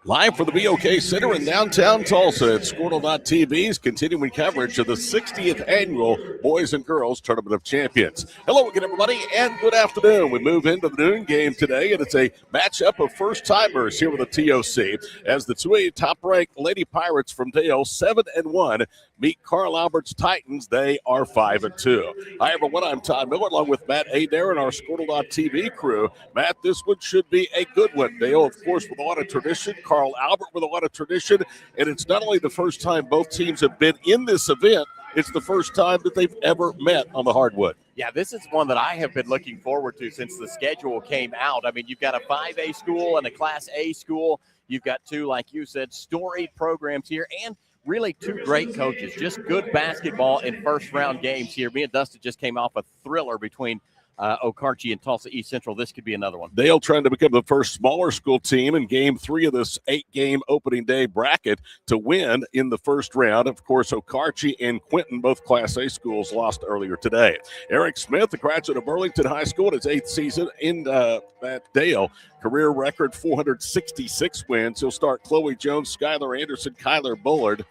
Live from the BOK Center in downtown Tulsa at Squirtle.tv's continuing coverage of the 60th annual Boys and Girls Tournament of Champions. Hello again, everybody, and good afternoon. We move into the noon game today, and it's a matchup of first-timers here with the TOC as the 2A top-ranked Lady Pirates from Dale, 7-1, meet Carl Albert's Titans. They are 5-2. Hi, everyone. I'm Todd Miller along with Matt Adair and our Squirtle.tv crew. Matt, this one should be a good one. Dale, of course, with a lot of tradition. Carl Albert with a lot of tradition. And it's not only the first time both teams have been in this event, it's the first time that they've ever met on the hardwood. Yeah, this is one that I have been looking forward to since the schedule came out. I mean, you've got a 5A school and a Class A school. You've got two, like you said, storied programs here, and really two great coaches. Just good basketball in first-round games here. Me and Dustin just came off a thriller between Okarche and Tulsa East Central. This could be another one. Dale trying to become the first smaller school team in game 3 of this 8-game opening day bracket to win in the first round. Of course, Okarche and Quinton, both Class A schools, lost earlier today. Eric Smith, a graduate of Burlington High School in his 8th season in at Dale. Career record 466 wins. He'll start Chloe Jones, Skylar Anderson, Kyler Bullard,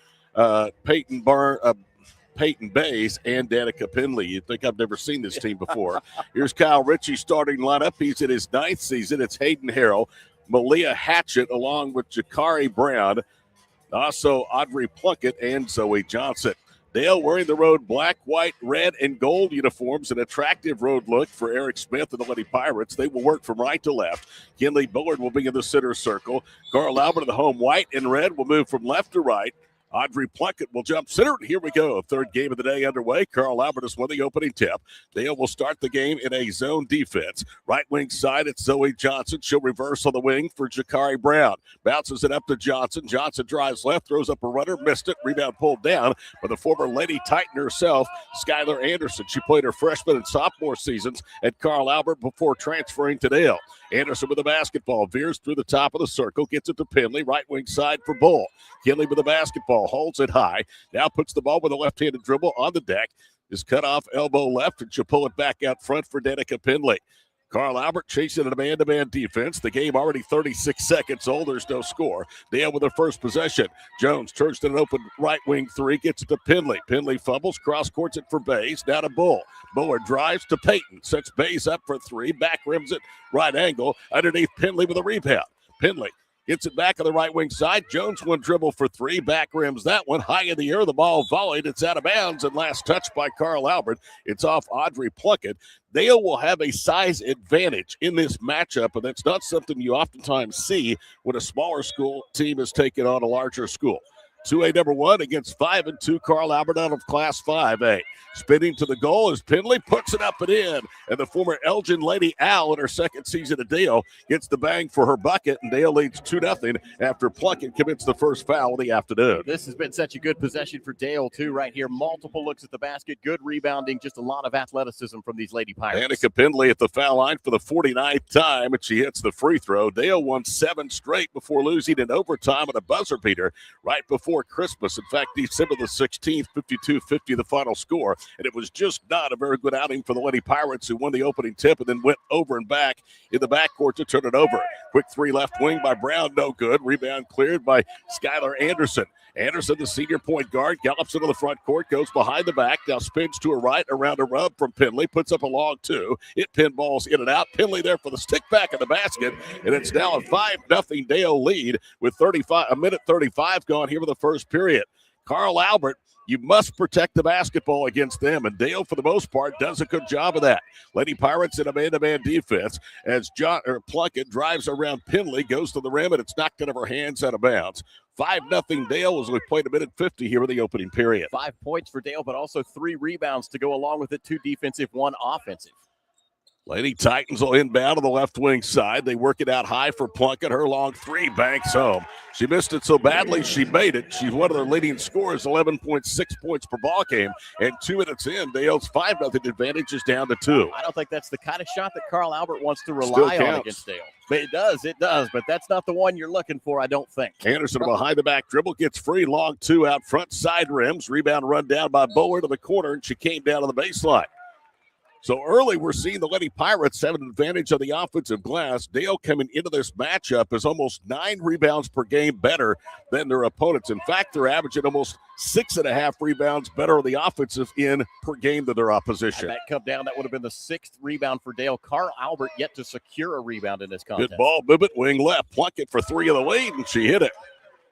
Peyton Bays, and Danica Penley. You'd think I've never seen this team before. Here's Kyle Ritchie starting lineup. He's in his 9th season. It's Hayden Harrell, Malia Hatchett, along with Jakari Brown, also Audrey Plunkett, and Zoe Johnson. Dale wearing the road black, white, red, and gold uniforms, an attractive road look for Eric Smith and the Lady Pirates. They will work from right to left. Kinley Bullard will be in the center circle. Carl Albert in the home white and red will move from left to right. Audrey Plunkett will jump center. Here we go. Third game of the day underway. Carl Albert has won the opening tip. Dale will start the game in a zone defense. Right wing side, it's Zoe Johnson. She'll reverse on the wing for Jakari Brown. Bounces it up to Johnson. Johnson drives left, throws up a runner, missed it. Rebound pulled down by the former Lady Titan herself, Skylar Anderson. She played her freshman and sophomore seasons at Carl Albert before transferring to Dale. Anderson with the basketball, veers through the top of the circle, gets it to Penley, right wing side for Bull. Kinley with the basketball, holds it high, now puts the ball with a left-handed dribble on the deck, is cut off elbow left, and she'll pull it back out front for Danica Penley. Carl Albert chasing a man-to-man defense. The game already 36 seconds old. There's no score. Dale with their first possession. Jones turns to an open right wing three, gets it to Penley. Penley fumbles, cross-courts it for Bays. Now to Bull. Bullard drives to Peyton. Sets Bays up for three. Back rims it right angle. Underneath Penley with a rebound. Penley gets it back on the right wing side. Jones one dribble for three. Back rims that one. High in the air. The ball volleyed. It's out of bounds. And last touch by Carl Albert. It's off Audrey Plunkett. Dale will have a size advantage in this matchup, and that's not something you oftentimes see when a smaller school team is taking on a larger school. 2A number 1 against 5-2 Carl Albert out of Class 5A. Spinning to the goal as Penley puts it up and in. And the former Elgin Lady Al in her second season at Dale gets the bang for her bucket, and Dale leads 2-0 after Plunkett commits the first foul of the afternoon. This has been such a good possession for Dale, too, right here. Multiple looks at the basket, good rebounding, just a lot of athleticism from these Lady Pirates. Danica Penley at the foul line for the 49th time, and she hits the free throw. Dale won 7 straight before losing in overtime at a buzzer beater right before Christmas. In fact, December the 16th, 52-50 the final score. And it was just not a very good outing for the Lady Pirates, who won the opening tip and then went over and back in the backcourt to turn it over. Quick three left wing by Brown, no good. Rebound cleared by Skylar Anderson. Anderson, the senior point guard, gallops into the front court, goes behind the back, now spins to her right around a rub from Penley, puts up a long two. It pinballs in and out. Penley there for the stick back in the basket, and it's now a 5-0 Dale lead with 1:35 gone here with the first period. Carl Albert, you must protect the basketball against them, and Dale, for the most part, does a good job of that. Lady Pirates in a man-to-man defense as Plunkett drives around Penley, goes to the rim, and it's knocked out of her hands out of bounds. 5-0 Dale as we played a minute 50 here in the opening period. 5 points for Dale, but also 3 rebounds to go along with it, 2 defensive, 1 offensive. Lady Titans will inbound on the left wing side. They work it out high for Plunkett. Her long three banks home. She missed it so badly she made it. She's one of their leading scorers, 11.6 points per ball game. And 2 minutes in, Dale's 5-0 advantage is down to 2. I don't think that's the kind of shot that Carl Albert wants to rely on against Dale. But it does, but that's not the one you're looking for, I don't think. Anderson behind the back dribble, gets free, long 2 out front, side rims. Rebound run down by Bullard to the corner, and she came down to the baseline. So early, we're seeing the Lady Pirates have an advantage of the offensive glass. Dale coming into this matchup is almost 9 rebounds per game better than their opponents. In fact, they're averaging almost 6.5 rebounds better on the offensive end per game than their opposition. That come down, that would have been the 6th rebound for Dale. Carl Albert yet to secure a rebound in this contest. Good ball movement, wing left. Plunkett for 3 of the lead, and she hit it.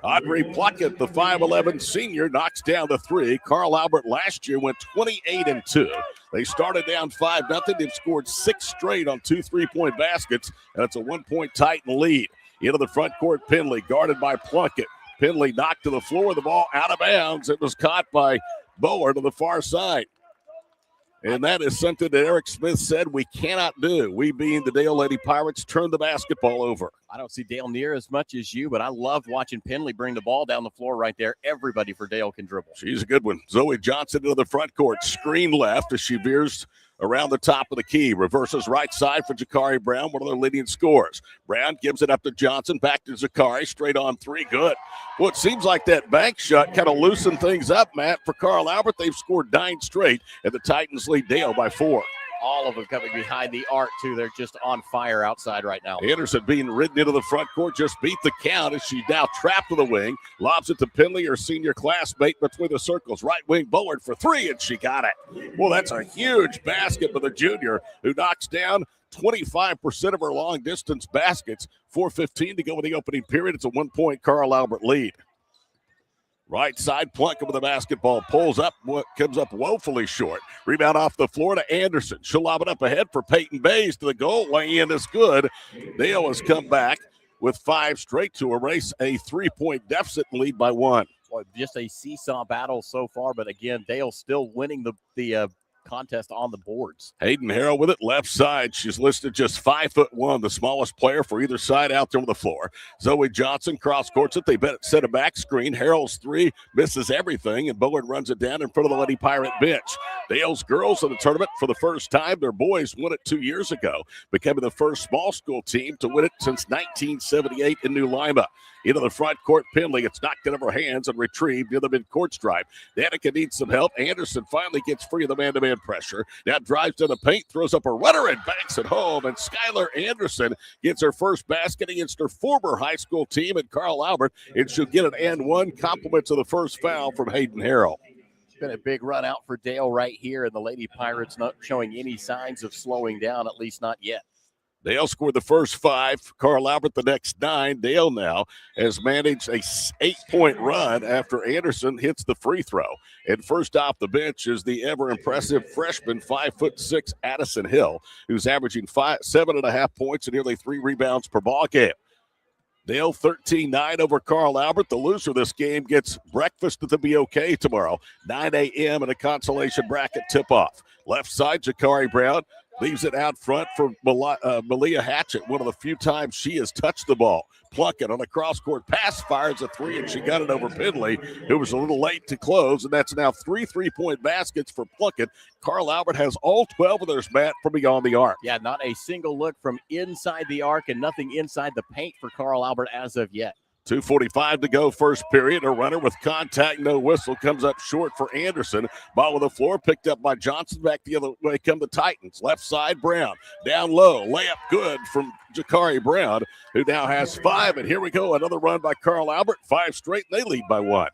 Audrey Plunkett, the 5'11 senior, knocks down the 3. Carl Albert last year went 28-2. They started down 5-0. They've scored 6 straight on 2 3-point baskets, and it's a 1-point Titan lead. Into the front court, Penley, guarded by Plunkett. Penley knocked to the floor, the ball out of bounds. It was caught by Bower to the far side. And that is something that Eric Smith said we cannot do. We, being the Dale Lady Pirates, turn the basketball over. I don't see Dale near as much as you, but I loved watching Penley bring the ball down the floor right there. Everybody for Dale can dribble. She's a good one. Zoe Johnson into the front court. Screen left as she veers around the top of the key. Reverses right side for Jakari Brown, one of their leading scorers. Brown gives it up to Johnson. Back to Jakari. Straight on 3. Good. Well, it seems like that bank shot kind of loosened things up, Matt, for Carl Albert. They've scored 9 straight, and the Titans lead Dale by 4. All of them coming behind the arc, too. They're just on fire outside right now. Anderson being ridden into the front court, just beat the count as she's now trapped to the wing. Lobs it to Penley, her senior classmate, between the circles. Right wing Bullard for 3, and she got it. Well, that's a huge basket for the junior, who knocks down 25% of her long-distance baskets. 4:15 to go in the opening period. It's a 1-point Carl Albert lead. Right side, Plunkett with the basketball. Pulls up, comes up woefully short. Rebound off the floor to Anderson. She'll lob it up ahead for Peyton Bays to the goal. Lay-in is good. Dale has come back with 5 straight to erase a 3-point deficit and lead by 1. Well, just a seesaw battle so far, but again, Dale still winning the contest on the boards. Hayden Harrell with it left side. She's listed just 5'1", the smallest player for either side out there on the floor. Zoe Johnson cross courts it. They set a back screen. Harrell's 3 misses everything, and Bullard runs it down in front of the Lady Pirate bench. Dale's girls in the tournament for the first time. Their boys won it 2 years ago, becoming the first small school team to win it since 1978 in New Lima. Into the front court, Penley. It's knocked out of her hands and retrieved near the mid-court stripe. Danica needs some help. Anderson finally gets free of the man-to-man pressure. Now drives to the paint, throws up a runner, and banks it home. And Skylar Anderson gets her first basket against her former high school team at Carl Albert, and she'll get an and 1. Compliments of the first foul from Hayden Harrell. Been a big run out for Dale right here, and the Lady Pirates not showing any signs of slowing down, at least not yet. Dale scored the first 5. Carl Albert the next 9. Dale now has managed a 8-point run after Anderson hits the free throw. And first off the bench is the ever-impressive freshman, 5'6", Addison Hill, who's averaging 7.5 points and nearly 3 rebounds per ball game. Dale 13-9 over Carl Albert. The loser of this game gets breakfast at the BOK tomorrow, 9 a.m. in a consolation bracket tip-off. Left side, Jakari Brown leaves it out front for Malia Hatchett, one of the few times she has touched the ball. Plunkett on a cross-court pass, fires a 3, and she got it over Penley, who was a little late to close, and that's now 3 3-point baskets for Plunkett. Carl Albert has all 12 of theirs, Matt, from beyond the arc. Yeah, not a single look from inside the arc and nothing inside the paint for Carl Albert as of yet. 2:45 to go, first period. A runner with contact, no whistle, comes up short for Anderson. Ball on the floor, picked up by Johnson. Back the other way come the Titans. Left side, Brown. Down low, layup good from Jakari Brown, who now has 5. And here we go, another run by Carl Albert. 5 straight, and they lead by 1.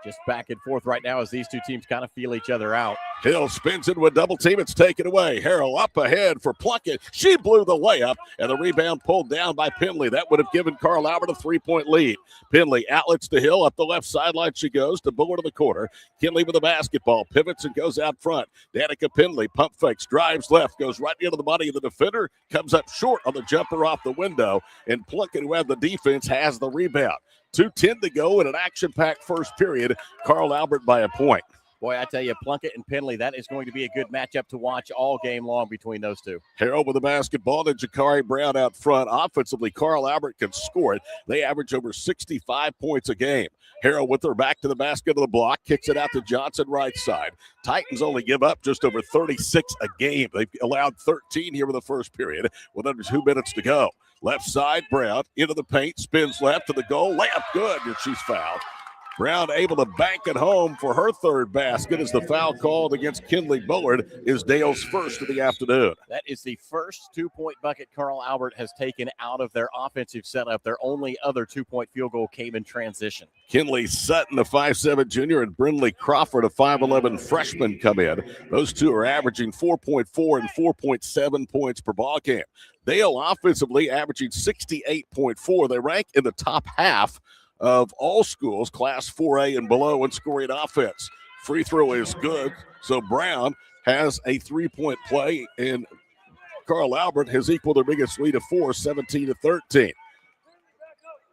Just back and forth right now as these two teams kind of feel each other out. Hill spins into a double team. It's taken away. Harrell up ahead for Plunkett. She blew the layup, and the rebound pulled down by Penley. That would have given Carl Albert a 3-point lead. Penley outlets to Hill. Up the left sideline she goes to Bullard in the corner. Kinley with the basketball. Pivots and goes out front. Danica Penley pump fakes. Drives left. Goes right into the body of the defender. Comes up short on the jumper off the window. And Plunkett, who had the defense, has the rebound. 2:10 to go in an action-packed first period. Carl Albert by a point. Boy, I tell you, Plunkett and Penley, that is going to be a good matchup to watch all game long between those two. Harrell with the basketball and Jakari Brown out front. Offensively, Carl Albert can score it. They average over 65 points a game. Harrell with her back to the basket of the block, kicks it out to Johnson right side. Titans only give up just over 36 a game. They've allowed 13 here in the first period with under 2 minutes to go. Left side, Brown into the paint, spins left to the goal. Layup good, and she's fouled. Brown able to bank it home for her third basket as the foul called against Kinley Bullard is Dale's first of the afternoon. That is the first 2-point bucket Carl Albert has taken out of their offensive setup. Their only other 2-point field goal came in transition. Kinley Sutton, a 5'7 junior, and Brindley Crawford, a 5'11 freshman, come in. Those two are averaging 4.4 and 4.7 points per ball game. Dale offensively averaging 68.4. They rank in the top half of all schools, Class 4A and below, in scoring offense. Free throw is good, so Brown has a 3-point play, and Carl Albert has equaled their biggest lead of 4, 17-13.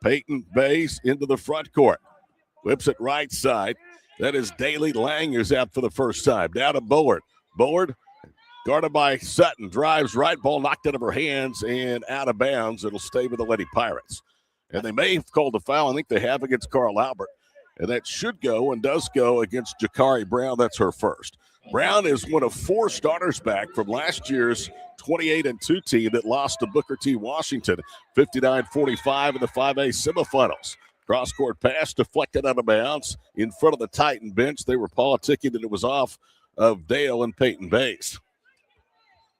Peyton Bays into the front court. Whips it right side. That is Daly Lang, who's out for the first time. Down to Bullard. Bullard, guarded by Sutton, drives right, ball knocked out of her hands and out of bounds. It'll stay with the Lady Pirates. And they may have called a foul. I think they have against Carl Albert. And that should go and does go against Jakari Brown. That's her first. Brown is one of 4 starters back from last year's 28-2 team that lost to Booker T. Washington 59-45 in the 5A semifinals. Cross-court pass deflected out of bounds in front of the Titan bench. They were politicking that it was off of Dale and Peyton Bays.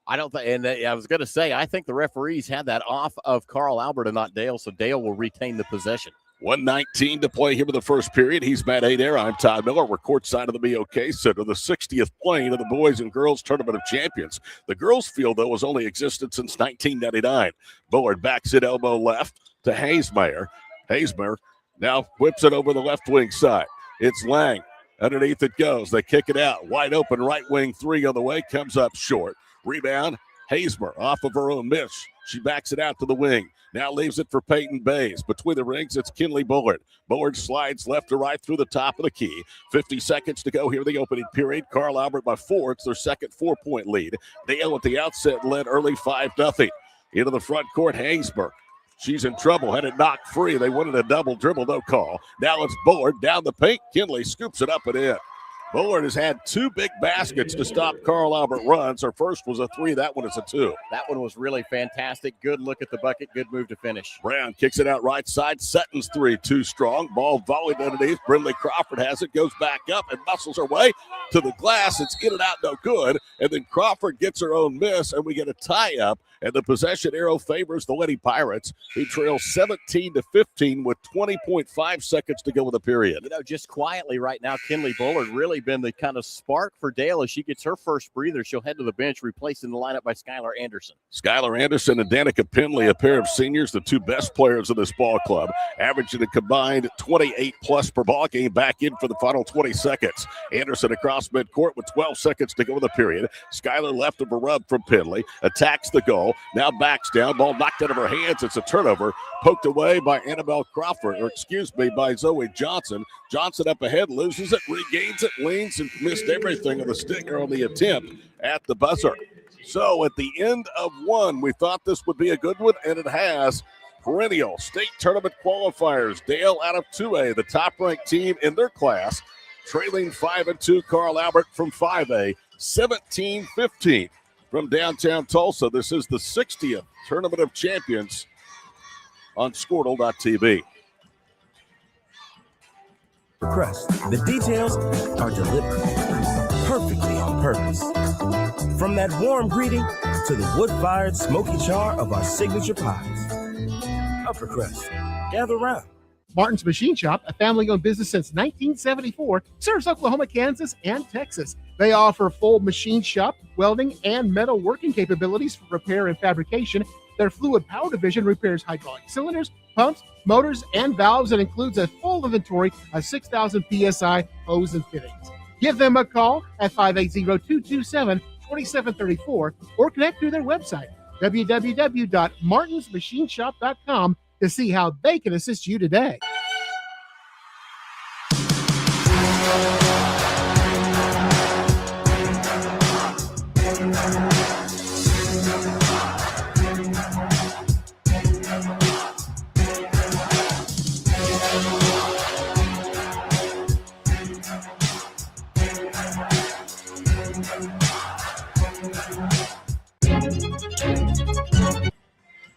I don't think, and I was going to say, I think the referees had that off of Carl Albert and not Dale, so Dale will retain the possession. 1:19 to play here in the first period. He's Matt Adair. I'm Todd Miller. We're courtside of the BOK Center, the 60th playing of the Boys and Girls Tournament of Champions. The girls' field, though, has only existed since 1999. Bullard backs it elbow left to Haysmeyer. Haysmeyer now whips it over the left wing side. It's Lang. Underneath it goes. They kick it out. Wide open right wing three on the way. Comes up short. Rebound, Haysmeyer off of her own miss. She backs it out to the wing. Now leaves it for Peyton Bays. Between the rings, it's Kinley Bullard. Bullard slides left to right through the top of the key. 50 seconds to go here in the opening period. Carl Albert by 4. It's their second 4-point lead. Dale at the outset led early 5-0. Into the front court, Haysmeyer. She's in trouble. Had it knocked free. They wanted a double dribble, no call. Now it's Bullard down the paint. Kinley scoops it up and in. Bullard has had 2 big baskets to stop Carl Albert runs. Her first was a 3. That one is a 2. That one was really fantastic. Good look at the bucket. Good move to finish. Brown kicks it out right side. Sutton's 3, too strong. Ball volleyed underneath. Brindley Crawford has it. Goes back up and muscles her way to the glass. It's in and out, no good. And then Crawford gets her own miss, and we get a tie-up. And the possession arrow favors the Lady Pirates, who trail 17-15 with 20.5 seconds to go in the period. You know, just quietly right now, Kinley Bullard really been the kind of spark for Dale as she gets her first breather. She'll head to the bench, replaced in the lineup by Skylar Anderson. Skylar Anderson and Danica Penley, a pair of seniors, the 2 best players of this ball club, averaging a combined 28+ per ball game, back in for the final 20 seconds. Anderson across midcourt with 12 seconds to go in the period. Skylar left of a rub from Penley, attacks the goal. Now backs down, ball knocked out of her hands. It's a turnover, poked away by Annabelle Crawford, by Zoe Johnson. Johnson up ahead, loses it, regains it, leans, and missed everything on the stinger on the attempt at the buzzer. So at the end of 1, we thought this would be a good one, and it has. Perennial state tournament qualifiers. Dale out of 2A, the top-ranked team in their class, trailing 5-2 Carl Albert from 5A, 17-15. From downtown Tulsa, this is the 60th Tournament of Champions on Squirtle.tv. Crest. The details are deliberate, perfectly on purpose. From that warm greeting to the wood-fired smoky char of our signature pies. Upper Crest, gather around. Martin's Machine Shop, a family-owned business since 1974, serves Oklahoma, Kansas, and Texas. They offer full machine shop, welding, and metal working capabilities for repair and fabrication. Their fluid power division repairs hydraulic cylinders, pumps, motors, and valves, and includes a full inventory of 6,000 PSI hose and fittings. Give them a call at 580-227-2734 or connect through their website, www.martinsmachineshop.com, to see how they can assist you today.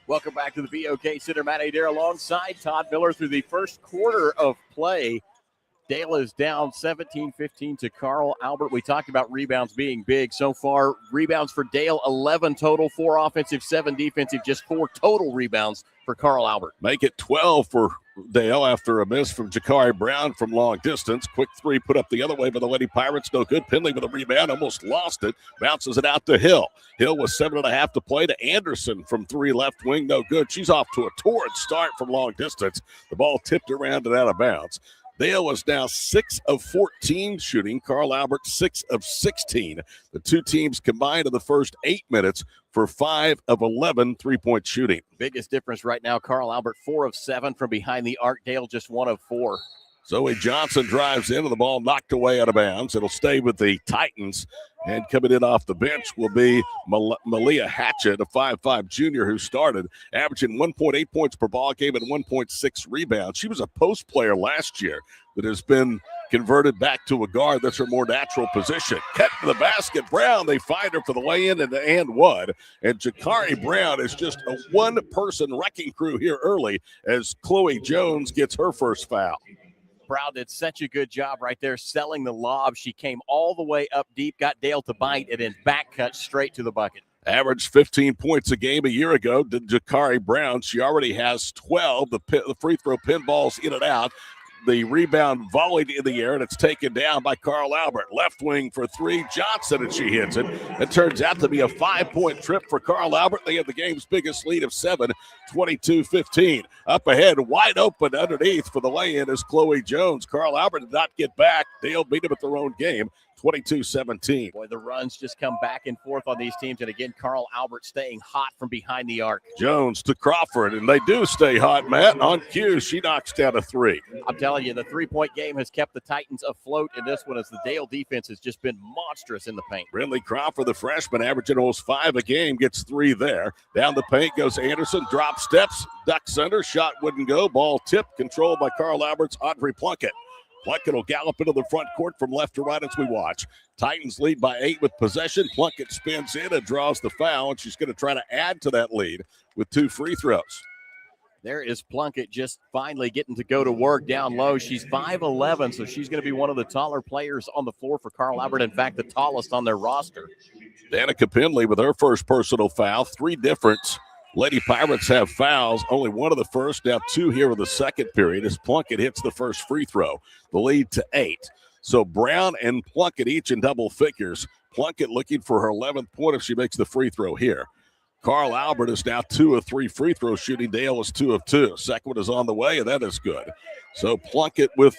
Welcome back to the BOK Center. Matt Adair alongside Todd Miller through the first quarter of play. Dale is down 17-15 to Carl Albert. We talked about rebounds being big. So far, rebounds for Dale, 11 total, 4 offensive, 7 defensive, just 4 total rebounds for Carl Albert. Make it 12 for Dale after a miss from Jakari Brown from long distance. Quick three put up the other way by the Lady Pirates. No good. Penley with a rebound. Almost lost it. Bounces it out to Hill. Hill with 7.5 to play to Anderson from 3 left wing. No good. She's off to a torrid start from long distance. The ball tipped around and out of bounds. Dale is now 6 of 14 shooting. Carl Albert 6 of 16. The two teams combined in the first 8 minutes for 5 of 11 3-point shooting. Biggest difference right now, Carl Albert 4 of 7 from behind the arc. Dale just 1 of 4. Zoe Johnson drives into the ball, knocked away out of bounds. It'll stay with the Titans. And coming in off the bench will be Malia Hatchett, a 5'5 junior who started, averaging 1.8 points per ball game and 1.6 rebounds. She was a post player last year that has been converted back to a guard. That's her more natural position. Cut to the basket. Brown, they find her for the lay-in and one. And Jakari Brown is just a one-person wrecking crew here early as Chloe Jones gets her first foul. Brown did such a good job right there selling the lob. She came all the way up deep, got Dale to bite, and then back cut straight to the bucket. Averaged 15 points a game a year ago to Jakari Brown. She already has 12. The free throw pinballs in and out. The rebound volleyed in the air, and it's taken down by Carl Albert. Left wing for 3, Johnson, and she hits it. It turns out to be a 5-point trip for Carl Albert. They have the game's biggest lead of 7, 22-15. Up ahead, wide open underneath for the lay-in is Chloe Jones. Carl Albert did not get back. Dale beat him at their own game. 22-17. Boy, the runs just come back and forth on these teams. And again, Carl Albert staying hot from behind the arc. Jones to Crawford, and they do stay hot, Matt. On cue, she knocks down a 3. I'm telling you, the 3-point game has kept the Titans afloat in this one as the Dale defense has just been monstrous in the paint. Brindley Crawford, the freshman, averaging almost 5 a game, gets 3 there. Down the paint goes Anderson, drop steps, ducks under, shot wouldn't go. Ball tipped, controlled by Carl Albert's Audrey Plunkett. Plunkett will gallop into the front court from left to right as we watch. Titans lead by 8 with possession. Plunkett spins in and draws the foul, and she's going to try to add to that lead with 2 free throws. There is Plunkett just finally getting to go to work down low. She's 5'11", so she's going to be one of the taller players on the floor for Carl Albert. In fact, the tallest on their roster. Danica Penley with her first personal foul. 3 different Lady Pirates have fouls, only 1 of the first, now 2 here in the second period as Plunkett hits the first free throw. The lead to 8. So Brown and Plunkett each in double figures. Plunkett looking for her 11th point if she makes the free throw here. Carl Albert is now 2 of 3 free throw shooting. Dale is 2 of 2. Second one is on the way, and that is good. So Plunkett with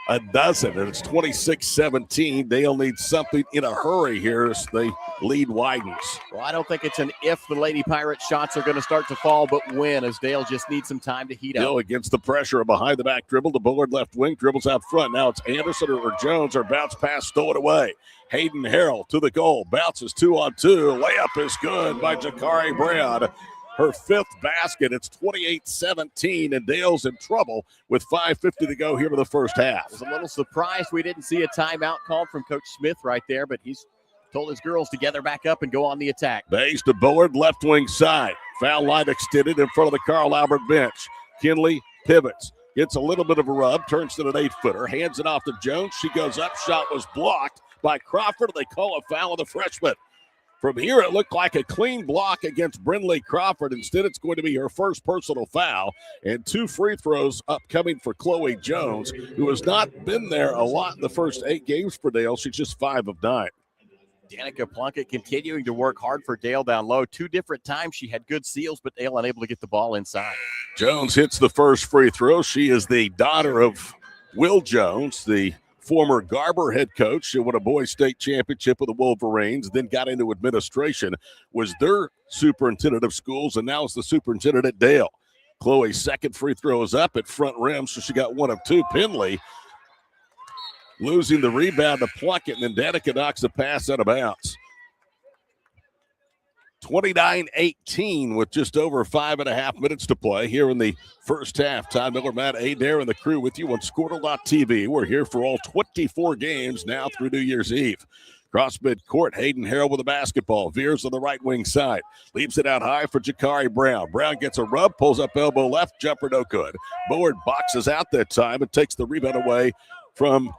a dozen, and it's 26-17. Dale needs something in a hurry here as the lead widens. Well, I don't think it's an if the Lady Pirates shots are going to start to fall, but when, as Dale just needs some time to heat up. Hill against the pressure, a behind-the-back dribble. The Bullard left wing dribbles out front. Now it's Anderson or Jones, or bounce pass stolen away. Hayden Harrell to the goal. Bounces 2-on-2. Layup is good by Jakari Brown. Her 5th basket. It's 28-17, and Dale's in trouble with 5:50 to go here in the first half. I was a little surprised we didn't see a timeout called from Coach Smith right there, but he's told his girls to gather back up and go on the attack. Bays to Bullard, left wing side. Foul line extended in front of the Carl Albert bench. Kinley pivots. Gets a little bit of a rub, turns to an 8-footer, hands it off to Jones. She goes up, shot was blocked by Crawford. They call a foul on the freshman. From here, it looked like a clean block against Brindley Crawford. Instead, it's going to be her first personal foul, and 2 free throws upcoming for Chloe Jones, who has not been there a lot in the first 8 games for Dale. She's just 5 of 9. Danica Plunkett continuing to work hard for Dale down low. 2 different times she had good seals, but Dale unable to get the ball inside. Jones hits the first free throw. She is the daughter of Will Jones, the former Garber head coach. She won a boys state championship with the Wolverines, then got into administration, was their superintendent of schools, and now is the superintendent at Dale. Chloe's second free throw is up at front rim, so she got 1 of 2. Penley losing the rebound to Plunkett, and then Danica knocks a pass out of bounds. 29-18 with just over 5.5 minutes to play here in the first half. Todd Miller, Matt Adair, and the crew with you on Squirtle.tv. We're here for all 24 games now through New Year's Eve. Cross midcourt, Hayden Harrell with the basketball. Veers on the right wing side. Leaves it out high for Jakari Brown. Brown gets a rub, pulls up elbow left, jumper no good. Bullard boxes out that time and takes the rebound away from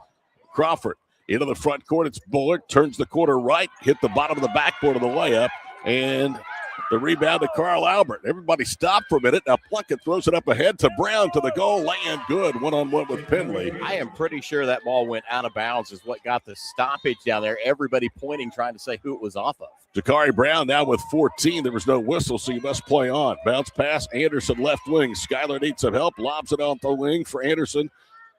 Crawford. Into the front court, it's Bullard, turns the corner right, hit the bottom of the backboard of the layup, and the rebound to Carl Albert. Everybody stopped for a minute. Now Plunkett throws it up ahead to Brown to the goal. Land good. One-on-one with Penley. I am pretty sure that ball went out of bounds is what got the stoppage down there. Everybody pointing, trying to say who it was off of. Jakari Brown now with 14. There was no whistle, so you must play on. Bounce pass, Anderson left wing. Skylar needs some help. Lobs it on the wing for Addison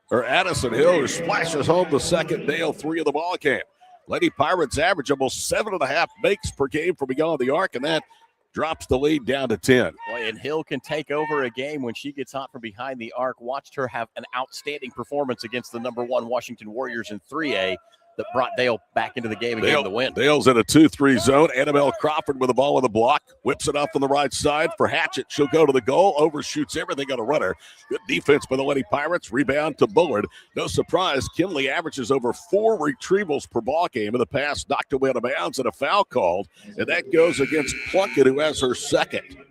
Hill, who splashes home the second Dale 3 of the ball game. Lady Pirates average almost 7.5 makes per game from beyond the arc, and that drops the lead down to 10. Boy, and Hill can take over a game when she gets hot from behind the arc. Watched her have an outstanding performance against the number 1 Washington Warriors in 3A that brought Dale back into the game and gave them the win. Dale's in a 2-3 zone. Annabelle Crawford with the ball on the block. Whips it off on the right side for Hatchett. She'll go to the goal. Overshoots everything on a runner. Good defense by the Lady Pirates. Rebound to Bullard. No surprise, Kinley averages over 4 retrievals per ball game. In the past, knocked away out of bounds and a foul called. And that goes against Plunkett, who has her second.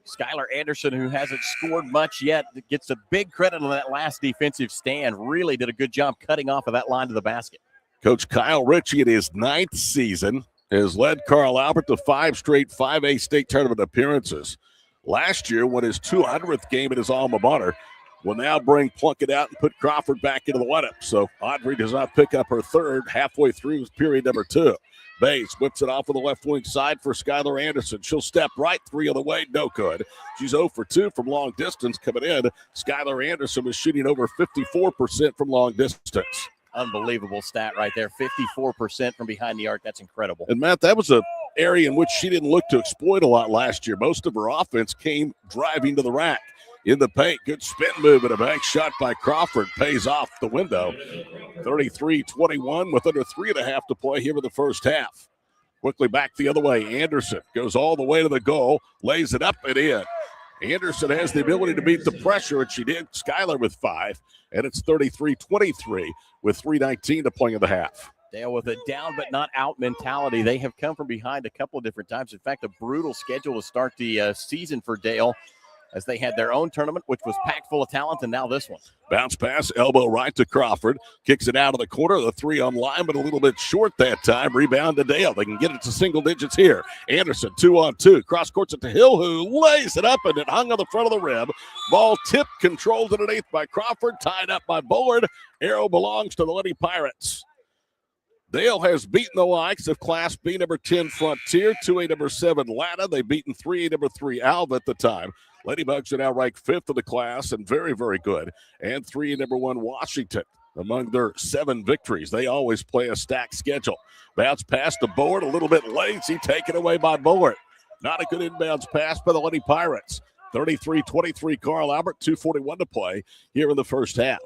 Skylar Anderson, who hasn't scored much yet, gets a big credit on that last defensive stand. Really did a good job cutting off of that line to the basket. Coach Kyle Ritchie, in his 9th season, has led Carl Albert to 5 straight 5A state tournament appearances. Last year, won his 200th game at his alma mater, will now bring Plunkett out and put Crawford back into the lineup. So Audrey does not pick up her third halfway through period number 2. Bays whips it off on the left wing side for Skylar Anderson. She'll step right, 3 on the way, no good. She's 0 for 2 from long distance coming in. Skylar Anderson was shooting over 54% from long distance. Unbelievable stat right there. 54% from behind the arc. That's incredible. And, Matt, that was an area in which she didn't look to exploit a lot last year. Most of her offense came driving to the rack. In the paint, good spin move and a bank shot by Crawford. Pays off the window. 33-21 with under 3.5 to play here in the first half. Quickly back the other way. Anderson goes all the way to the goal. Lays it up and in. Anderson has the ability to beat the pressure, and she did. Skylar with 5. And it's 33-23 with 3:19 to play in the half. Dale with a down but not out mentality. They have come from behind a couple of different times. In fact, a brutal schedule to start the season for Dale, as they had their own tournament, which was packed full of talent, and now this one. Bounce pass, elbow right to Crawford. Kicks it out of the corner. The 3 on line, but a little bit short that time. Rebound to Dale. They can get it to single digits here. Anderson, 2-on-2. Cross courts it to Hill, who lays it up, and it hung on the front of the rim. Ball tipped, controlled underneath by Crawford. Tied up by Bullard. Arrow belongs to the Lady Pirates. Dale has beaten the likes of Class B number 10 Frontier, 2A number 7 Latta. They've beaten 3A number 3 Alva at the time. Ladybugs are now ranked 5th in the class and very, very good. And 3A number 1 Washington among their 7 victories. They always play a stacked schedule. Bounce pass to Bullard, a little bit lazy, taken away by Bullard. Not a good inbounds pass by the Lady Pirates. 33-23 Carl Albert, 2:41 to play here in the first half.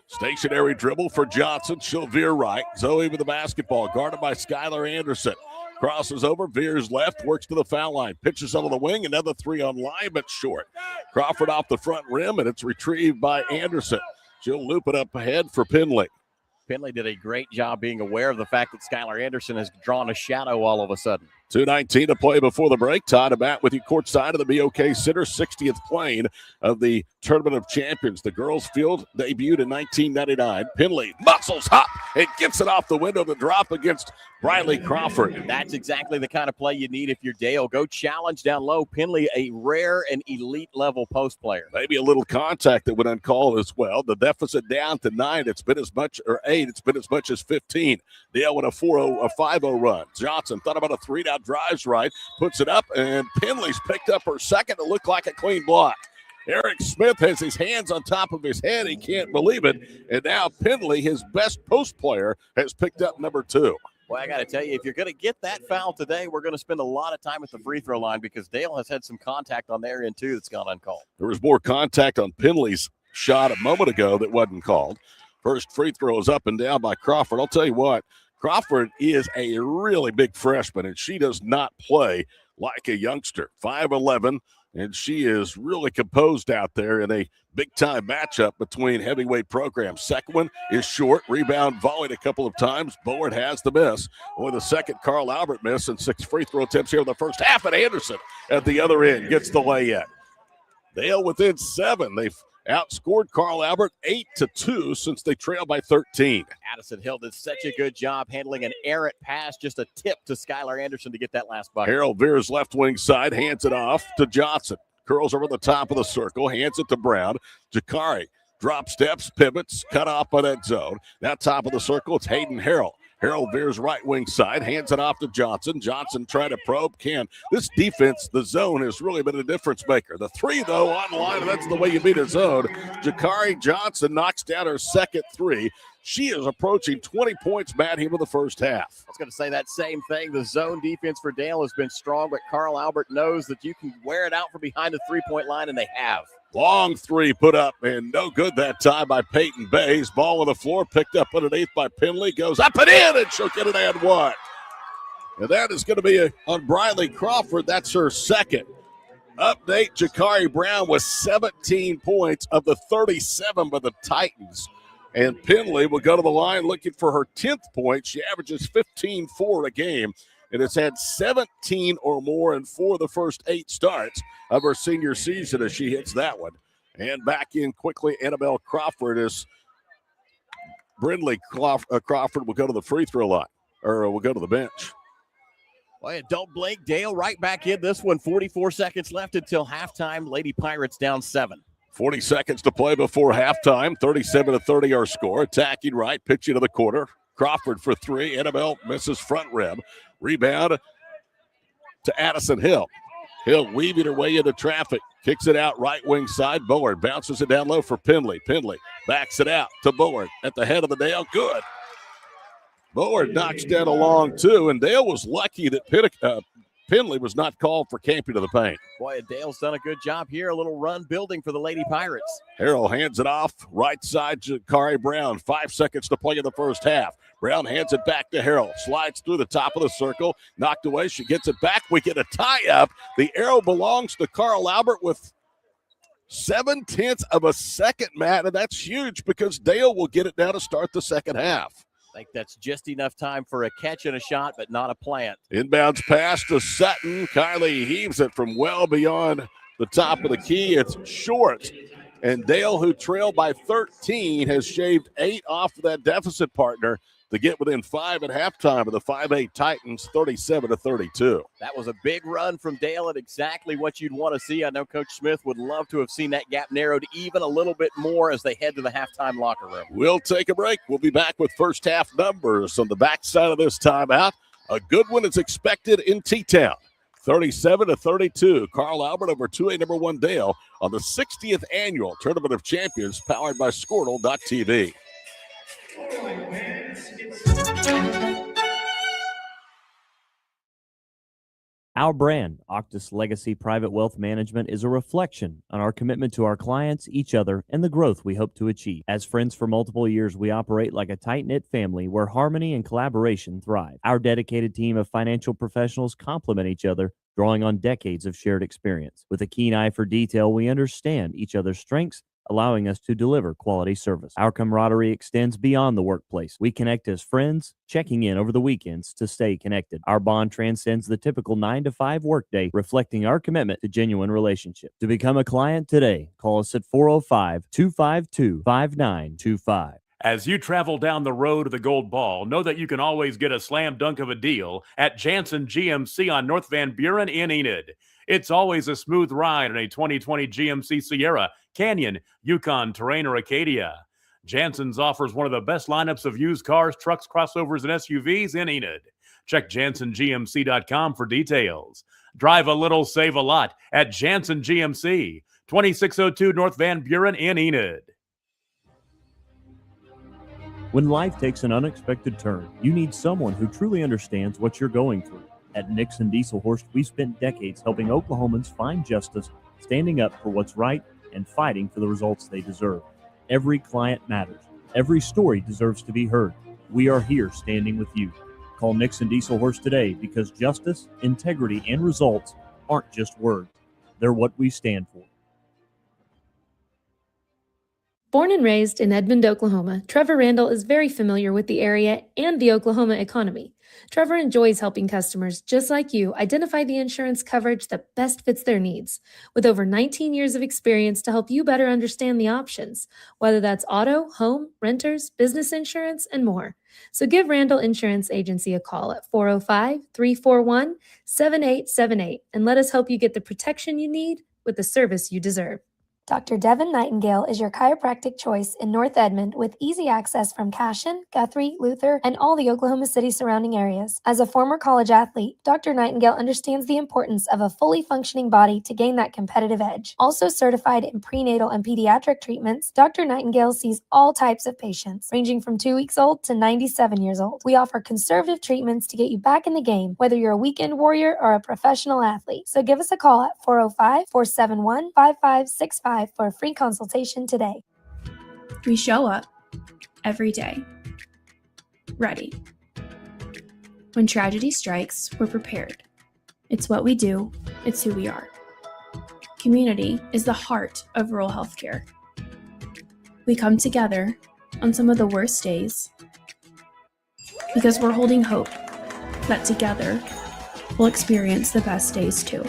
Stationary dribble for Johnson. She'll veer right. Zoe with the basketball, guarded by Skylar Anderson. Crosses over, veers left, works to the foul line. Pitches on the wing, another 3 on line, but short. Crawford off the front rim, and it's retrieved by Anderson. She'll loop it up ahead for Penley. Penley did a great job being aware of the fact that Skylar Anderson has drawn a shadow all of a sudden. 2:19 to play before the break. Todd Abat with you courtside of the BOK Center, 60th plane of the Tournament of Champions. The girls' field debuted in 1999. Penley muscles up and gets it off the window to drop against Briley Crawford. That's exactly the kind of play you need if you're Dale. Go challenge down low. Penley, a rare and elite level post player. Maybe a little contact that went uncalled as well. The deficit down to 9. It's been as much, or 8. It's been as much as 15. Dale with a 5-0 run. Johnson thought about a 3 now. Drives right, puts it up, and Penley's picked up her second. It looked like a clean block. Eric Smith has his hands on top of his head. He can't believe it. And now Penley, his best post player, has picked up number 2. Well, I got to tell you, if you're going to get that foul today, we're going to spend a lot of time at the free throw line because Dale has had some contact on their end, too, that's gone uncalled. There was more contact on Penley's shot a moment ago that wasn't called. First free throw is up and down by Crawford. I'll tell you what. Crawford is a really big freshman, and she does not play like a youngster. 5'11", and she is really composed out there in a big-time matchup between heavyweight programs. Second one is short. Rebound volleyed a couple of times. Bullard has the miss. Only the second Carl Albert miss, and 6 free throw attempts here in the first half, and Anderson at the other end gets the lay-in. Dale within 7. They've outscored Carl Albert 8-2 since they trailed by 13. Addison Hill did such a good job handling an errant pass, just a tip to Skylar Anderson to get that last bucket. Harold veers left wing side, hands it off to Johnson. Curls over the top of the circle, hands it to Brown. Jakari drop steps, pivots, cut off by that zone. Now top of the circle, it's Hayden Harrell. Harrell veers right wing side, hands it off to Johnson. Johnson trying to probe, can. This defense, the zone, has really been a difference maker. The three, though, on the line, and that's the way you beat a zone. Jakari Johnson knocks down her second three. She is approaching 20 points, Matt, here in the first half. I was going to say that same thing. The zone defense for Dale has been strong, but Carl Albert knows that you can wear it out from behind the three-point line, and they have. Long three put up, and no good that time by Peyton Bays. Ball on the floor, picked up underneath by Penley. Goes up and in, and she'll get it and one. And that is going to be on Briley Crawford. That's her second. Update, Jakari Brown with 17 points of the 37 by the Titans. And Penley will go to the line looking for her 10th point. She averages 15-4 a game and has had 17 or more in 4 of the first 8 starts of her senior season as she hits that one. And back in quickly, Annabelle Crawford as Brindley Crawford will go to the free throw line, or will go to the bench. Well, don't blink. Dale right back in this one. 44 seconds left until halftime. Lady Pirates down 7. 40 seconds to play before halftime. 37-30 our score. Attacking right, pitching to the corner. Crawford for three. Annabelle misses front rim. Rebound to Addison Hill. Hill weaving her way into traffic. Kicks it out right wing side. Bullard bounces it down low for Penley. Penley backs it out to Bullard at the head of the Dale. Good. Bullard knocks down a long two, and Dale was lucky that Penley was not called for camping to the paint. Boy, Dale's done a good job here. A little run building for the Lady Pirates. Harrell hands it off. Right side, Jakari Brown. 5 seconds to play in the first half. Brown hands it back to Harrell. Slides through the top of the circle. Knocked away. She gets it back. We get a tie-up. The arrow belongs to Carl Albert with 0.7 of a second, Matt. And that's huge because Dale will get it now to start the second half. I think that's just enough time for a catch and a shot, but not a plant. Inbounds pass to Sutton. Kylie heaves it from well beyond the top of the key. It's short. And Dale, who trailed by 13, has shaved 8 off of that deficit partner to get within 5 at halftime of the 5A Titans, 37-32. That was a big run from Dale and exactly what you'd want to see. I know Coach Smith would love to have seen that gap narrowed even a little bit more as they head to the halftime locker room. We'll take a break. We'll be back with first half numbers on the backside of this timeout. A good one is expected in T-Town. 37-32. Carl Albert over 2A number 1 Dale on the 60th annual Tournament of Champions powered by Squirtle.tv. Our brand, Octus Legacy Private Wealth Management, is a reflection on our commitment to our clients, each other, and the growth we hope to achieve. As friends for multiple years, we operate like a tight-knit family where harmony and collaboration thrive. Our dedicated team of financial professionals complement each other, drawing on decades of shared experience. With a keen eye for detail, we understand each other's strengths, allowing us to deliver quality service. Our camaraderie extends beyond the workplace. We connect as friends, checking in over the weekends to stay connected. Our bond transcends the typical 9-to-5 workday, reflecting our commitment to genuine relationships. To become a client today, call us at 405-252-5925. As you travel down the road to the Gold Ball, know that you can always get a slam dunk of a deal at Jansen GMC on North Van Buren in Enid. It's always a smooth ride in a 2020 GMC Sierra, Canyon, Yukon, Terrain, or Acadia. Jansen's offers one of the best lineups of used cars, trucks, crossovers, and SUVs in Enid. Check JansenGMC.com for details. Drive a little, save a lot at Jansen GMC, 2602 North Van Buren in Enid. When life takes an unexpected turn, you need someone who truly understands what you're going through. At Nixon Dieselhorst, we've spent decades helping Oklahomans find justice, standing up for what's right, and fighting for the results they deserve. Every client matters. Every story deserves to be heard. We are here standing with you. Call Nixon Dieselhorst today because justice, integrity, and results aren't just words. They're what we stand for. Born and raised in Edmond, Oklahoma, Trevor Randall is very familiar with the area and the Oklahoma economy. Trevor enjoys helping customers just like you identify the insurance coverage that best fits their needs, with over 19 years of experience to help you better understand the options, whether that's auto, home, renters, business insurance, and more. So give Randall Insurance Agency a call at 405-341-7878 and let us help you get the protection you need with the service you deserve. Dr. Devin Nightingale is your chiropractic choice in North Edmond with easy access from Cashion, Guthrie, Luther, and all the Oklahoma City surrounding areas. As a former college athlete, Dr. Nightingale understands the importance of a fully functioning body to gain that competitive edge. Also certified in prenatal and pediatric treatments, Dr. Nightingale sees all types of patients, ranging from 2 weeks old to 97 years old. We offer conservative treatments to get you back in the game, whether you're a weekend warrior or a professional athlete. So give us a call at 405-471-5565 for a free consultation today. We show up every day, ready. When tragedy strikes, we're prepared. It's what we do, it's who we are. Community is the heart of rural healthcare. We come together on some of the worst days because we're holding hope that together we'll experience the best days too.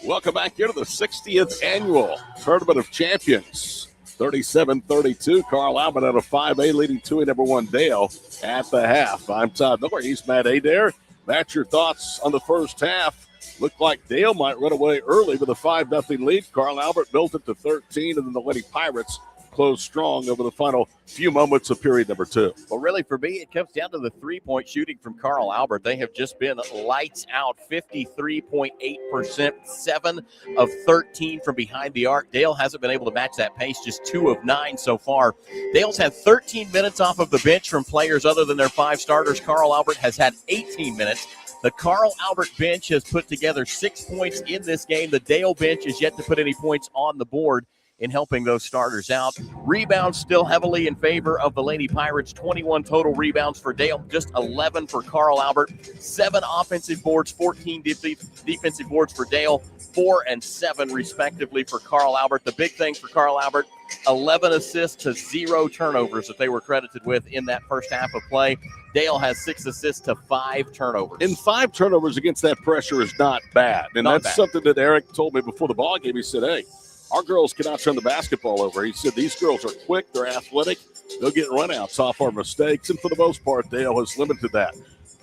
Welcome back here to the 60th Annual Tournament of Champions. 37-32, Carl Albert out of 5A leading 2A number 1 Dale at the half. I'm Todd Miller. He's Matt Adair. That's your thoughts on the first half. Looked like Dale might run away early with a 5-0 lead. Carl Albert built it to 13, and then the Lady Pirates closed strong over the final few moments of period number 2. Well, really, for me, it comes down to the three-point shooting from Carl Albert. They have just been lights out, 53.8%, 7 of 13 from behind the arc. Dale hasn't been able to match that pace, just 2 of 9 so far. Dale's had 13 minutes off of the bench from players other than their 5 starters. Carl Albert has had 18 minutes. The Carl Albert bench has put together 6 points in this game. The Dale bench is yet to put any points on the board in helping those starters out. Rebounds still heavily in favor of the Lady Pirates. 21 total rebounds for Dale, just 11 for Carl Albert. 7 offensive boards, 14 defensive boards for Dale, 4 and 7 respectively for Carl Albert. The big thing for Carl Albert, 11 assists to 0 turnovers that they were credited with in that first half of play. Dale has 6 assists to 5 turnovers. And 5 turnovers against that pressure is not bad. And Not that's bad. something that Eric told me before the ball game. He said, hey, our girls cannot turn the basketball over. He said these girls are quick, they're athletic, they'll get runouts off our mistakes, and for the most part, Dale has limited that.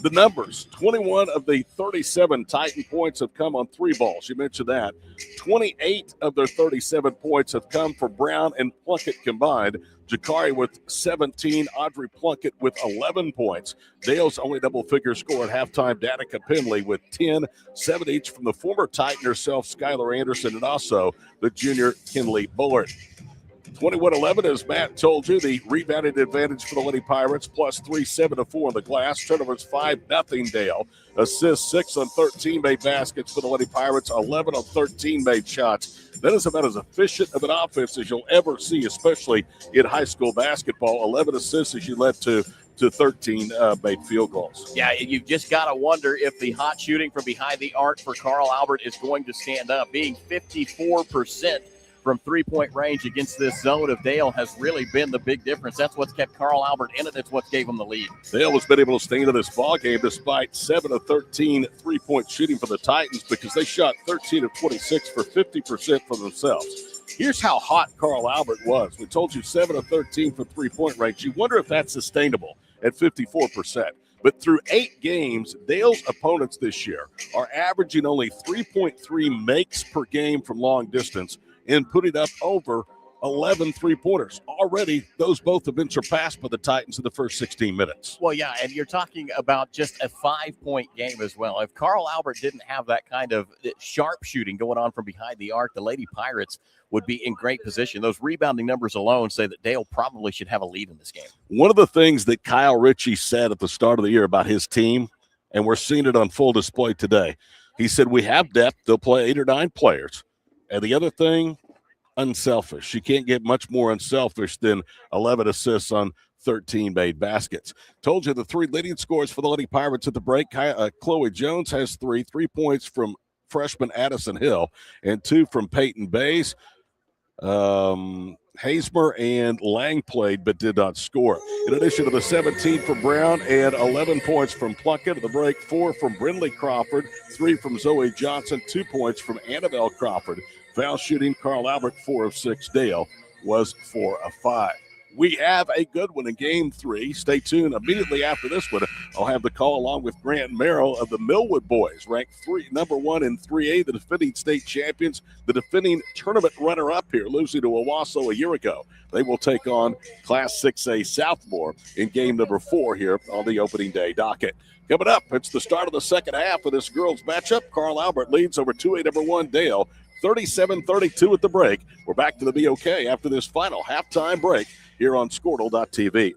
The numbers, 21 of the 37 Titan points have come on 3 balls. You mentioned that. 28 of their 37 points have come for Brown and Plunkett combined. Jakari with 17, Audrey Plunkett with 11 points. Dale's only double-figure score at halftime, Danica Penley with 10, 7 each from the former Titan herself, Skylar Anderson, and also the junior Kinley Bullard. 21-11, as Matt told you, the rebounding advantage for the Lady Pirates, plus 3, 7-4 on the glass. Turnovers 5-0 Dale. Assists 6 on 13 made baskets for the Lady Pirates, 11 on 13 made shots. That is about as efficient of an offense as you'll ever see, especially in high school basketball. 11 assists as you led to 13 made field goals. Yeah, you've just got to wonder if the hot shooting from behind the arc for Carl Albert is going to stand up. Being 54% from three-point range against this zone of Dale has really been the big difference. That's what's kept Carl Albert in it. That's what gave him the lead. Dale has been able to stay into this ball game despite 7 of 13 three-point shooting for the Titans because they shot 13 of 26 for 50% for themselves. Here's how hot Carl Albert was. We told you 7 of 13 for three-point range. You wonder if that's sustainable at 54%. But through 8 games, Dale's opponents this year are averaging only 3.3 makes per game from long distance and putting up over 11 three-pointers. Already, those both have been surpassed by the Titans in the first 16 minutes. Well, yeah, and you're talking about just a 5-point game as well. If Carl Albert didn't have that kind of sharp shooting going on from behind the arc, the Lady Pirates would be in great position. Those rebounding numbers alone say that Dale probably should have a lead in this game. One of the things that Kyle Ritchie said at the start of the year about his team, and we're seeing it on full display today, he said, we have depth. They'll play 8 or 9 players. And the other thing, unselfish. You can't get much more unselfish than 11 assists on 13 made baskets. Told you the 3 leading scores for the Lady Pirates at the break. Chloe Jones has 3 points from freshman Addison Hill, and 2 from Peyton Bays. Haysmer and Lang played but did not score. In addition to the 17 from Brown and 11 points from Plunkett. At the break, 4 from Brindley Crawford, 3 from Zoe Johnson, 2 points from Annabelle Crawford. Foul shooting, Carl Albert 4 of 6. Dale was 4 of 5. We have a good one in Game 3. Stay tuned. Immediately after this one, I'll have the call along with Grant Merrill of the Millwood boys, ranked number 1 in 3A, the defending state champions, the defending tournament runner-up here, losing to Owasso a year ago. They will take on Class 6A Southmore in game number 4 here on the opening day docket. Coming up, it's the start of the second half of this girls' matchup. Carl Albert leads over 2A number 1 Dale, 37-32 at the break. We're back to the BOK after this final halftime break here on Squirtle.tv.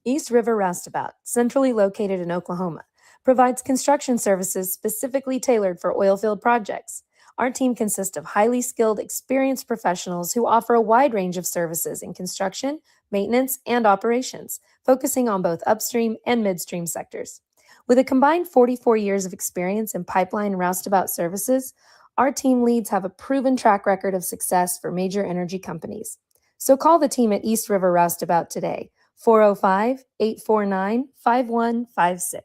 East River Roustabout, centrally located in Oklahoma, provides construction services specifically tailored for oilfield projects. Our team consists of highly skilled, experienced professionals who offer a wide range of services in construction, maintenance, and operations, focusing on both upstream and midstream sectors. With a combined 44 years of experience in pipeline and roustabout services, our team leads have a proven track record of success for major energy companies. So call the team at East River Roustabout today, 405-849-5156.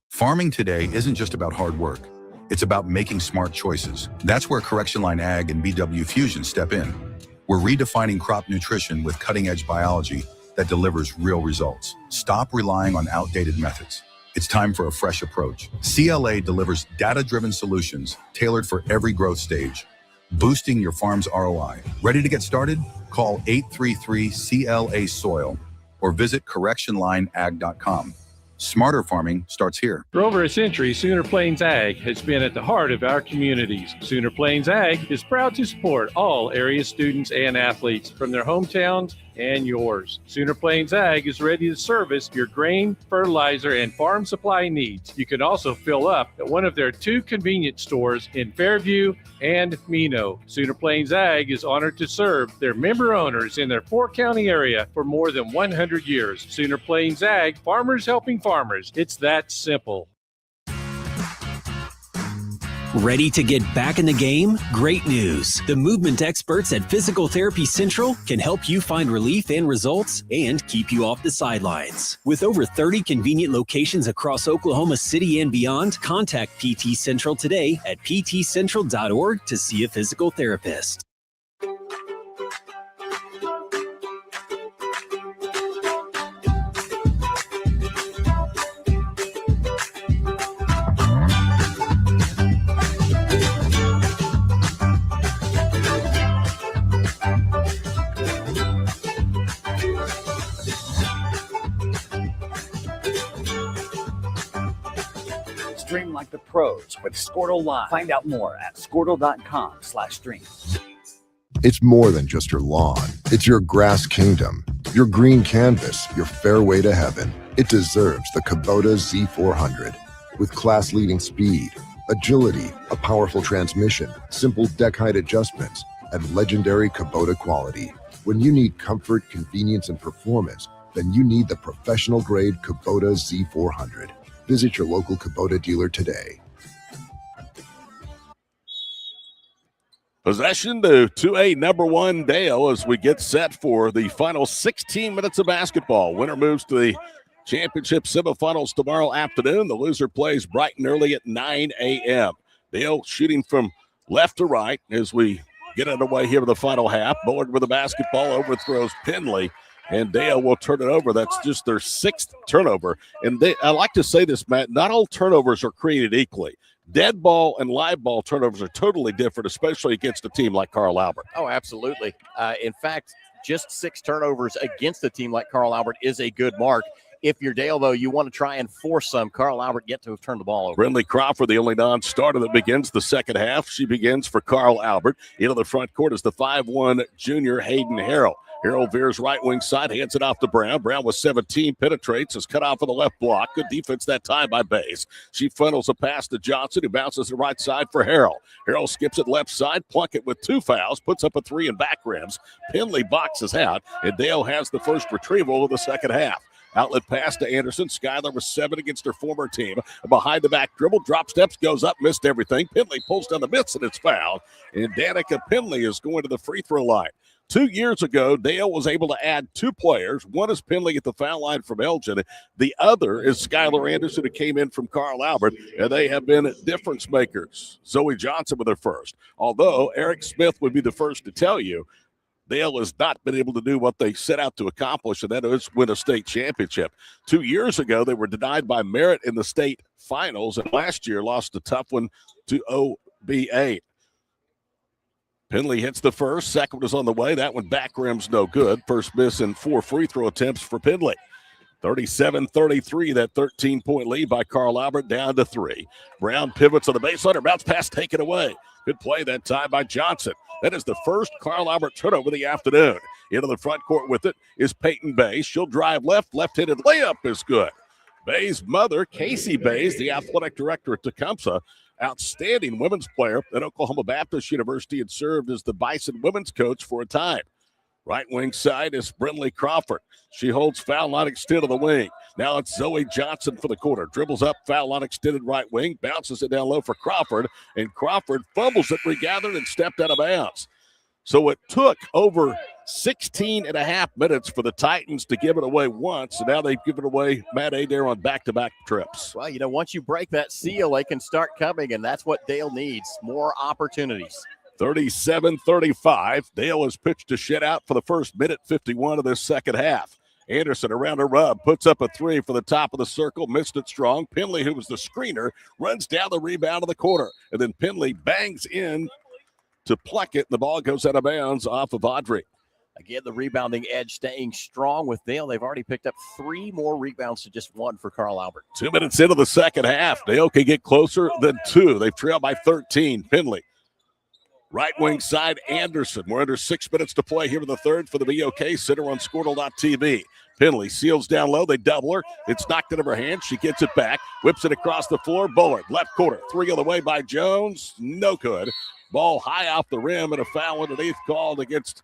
Farming today isn't just about hard work. It's about making smart choices. That's where Correction Line Ag and BW Fusion step in. We're redefining crop nutrition with cutting-edge biology that delivers real results. Stop relying on outdated methods. It's time for a fresh approach. CLA delivers data-driven solutions tailored for every growth stage, boosting your farm's ROI. Ready to get started? Call 833-CLA-SOIL or visit correctionlineag.com. Smarter farming starts here. For over a century, Sooner Plains Ag has been at the heart of our communities. Sooner Plains Ag is proud to support all area students and athletes from their hometowns and yours. Sooner Plains Ag is ready to service your grain, fertilizer, and farm supply needs. You can also fill up at one of their 2 convenience stores in Fairview and Mino. Sooner Plains Ag is honored to serve their member owners in their 4-county area for more than 100 years. Sooner Plains Ag, farmers helping farmers. It's that simple. Ready to get back in the game? Great news! The movement experts at Physical Therapy Central can help you find relief and results and keep you off the sidelines. With over 30 convenient locations across Oklahoma City and beyond, contact PT Central today at ptcentral.org to see a physical therapist. Stream like the pros with Squirtle Live. Find out more at squirtle.com/stream. It's more than just your lawn. It's your grass kingdom, your green canvas, your fairway to heaven. It deserves the Kubota Z400. With class-leading speed, agility, a powerful transmission, simple deck height adjustments, and legendary Kubota quality. When you need comfort, convenience, and performance, then you need the professional-grade Kubota Z400. Visit your local Kubota dealer today. Possession to 2A number 1 Dale as we get set for the final 16 minutes of basketball. Winner moves to the championship semifinals tomorrow afternoon. The loser plays bright and early at 9 a.m. Dale shooting from left to right as we get underway here with the final half. Bullard with the basketball overthrows Penley, and Dale will turn it over. That's just their 6th turnover. And I like to say this, Matt, not all turnovers are created equally. Dead ball and live ball turnovers are totally different, especially against a team like Carl Albert. Oh, absolutely. In fact, just 6 turnovers against a team like Carl Albert is a good mark. If you're Dale, though, you want to try and force some Carl Albert yet to have turned the ball over. Brindley Crawford, the only non-starter that begins the second half. She begins for Carl Albert. Into the front court is the 5'1" junior Hayden Harrell. Harrell veers right wing side, hands it off to Brown. Brown with 17, penetrates, is cut off on the left block. Good defense that time by Bays. She funnels a pass to Johnson, who bounces the right side for Harrell. Harrell skips it left side, Plunkett with 2 fouls, puts up a 3 in back rims. Penley boxes out, and Dale has the first retrieval of the second half. Outlet pass to Anderson. Skylar was 7 against her former team. A behind the back dribble, drop steps, goes up, missed everything. Penley pulls down the miss, and it's fouled. And Danica Penley is going to the free throw line. 2 years ago, Dale was able to add 2 players. One is Penley at the foul line from Elgin. The other is Skylar Anderson, who came in from Carl Albert, and they have been difference makers. Zoe Johnson with her first. Although Eric Smith would be the first to tell you, Dale has not been able to do what they set out to accomplish, and that is win a state championship. 2 years ago, they were denied by merit in the state finals, and last year lost a tough one to OBA. Penley hits the first. Second one is on the way. That one back rim's no good. First miss in 4 free throw attempts for Penley. 37-33, that 13-point lead by Carl Albert down to 3. Brown pivots on the baseline. Her bounce pass taken away. Good play that time by Johnson. That is the first Carl Albert turnover of the afternoon. Into the front court with it is Peyton Bays. She'll drive left. Left-handed layup is good. Bays' mother, Casey Bays, the athletic director at Tecumseh, outstanding women's player at Oklahoma Baptist University, and served as the Bison women's coach for a time. Right wing side is Brinley Crawford. She holds foul line extended to the wing. Now it's Zoe Johnson for the corner. Dribbles up, foul line extended right wing, bounces it down low for Crawford, and Crawford fumbles it, regathered, and stepped out of bounds. So it took over 16 and a half minutes for the Titans to give it away once, and now they've given away Matt Adair on back-to-back trips. Well, once you break that seal, they can start coming, and that's what Dale needs, more opportunities. 37-35. Dale has pitched a shutout for the first minute 51 of this second half. Anderson around a rub, puts up a 3 for the top of the circle, missed it strong. Penley, who was the screener, runs down the rebound of the corner, and then Penley bangs in to pluck it, and the ball goes out of bounds off of Audrey. Again, the rebounding edge staying strong with Dale. They've already picked up 3 more rebounds to just 1 for Carl Albert. 2 minutes into the second half. Dale can get closer than 2. They've trailed by 13. Penley. Right wing side, Anderson. We're under 6 minutes to play here in the third for the BOK Center on Squirtle.tv. Penley seals down low. They double her. It's knocked out of her hand. She gets it back. Whips it across the floor. Bullard, left corner. 3 on the way by Jones. No good. Ball high off the rim, and a foul underneath called against,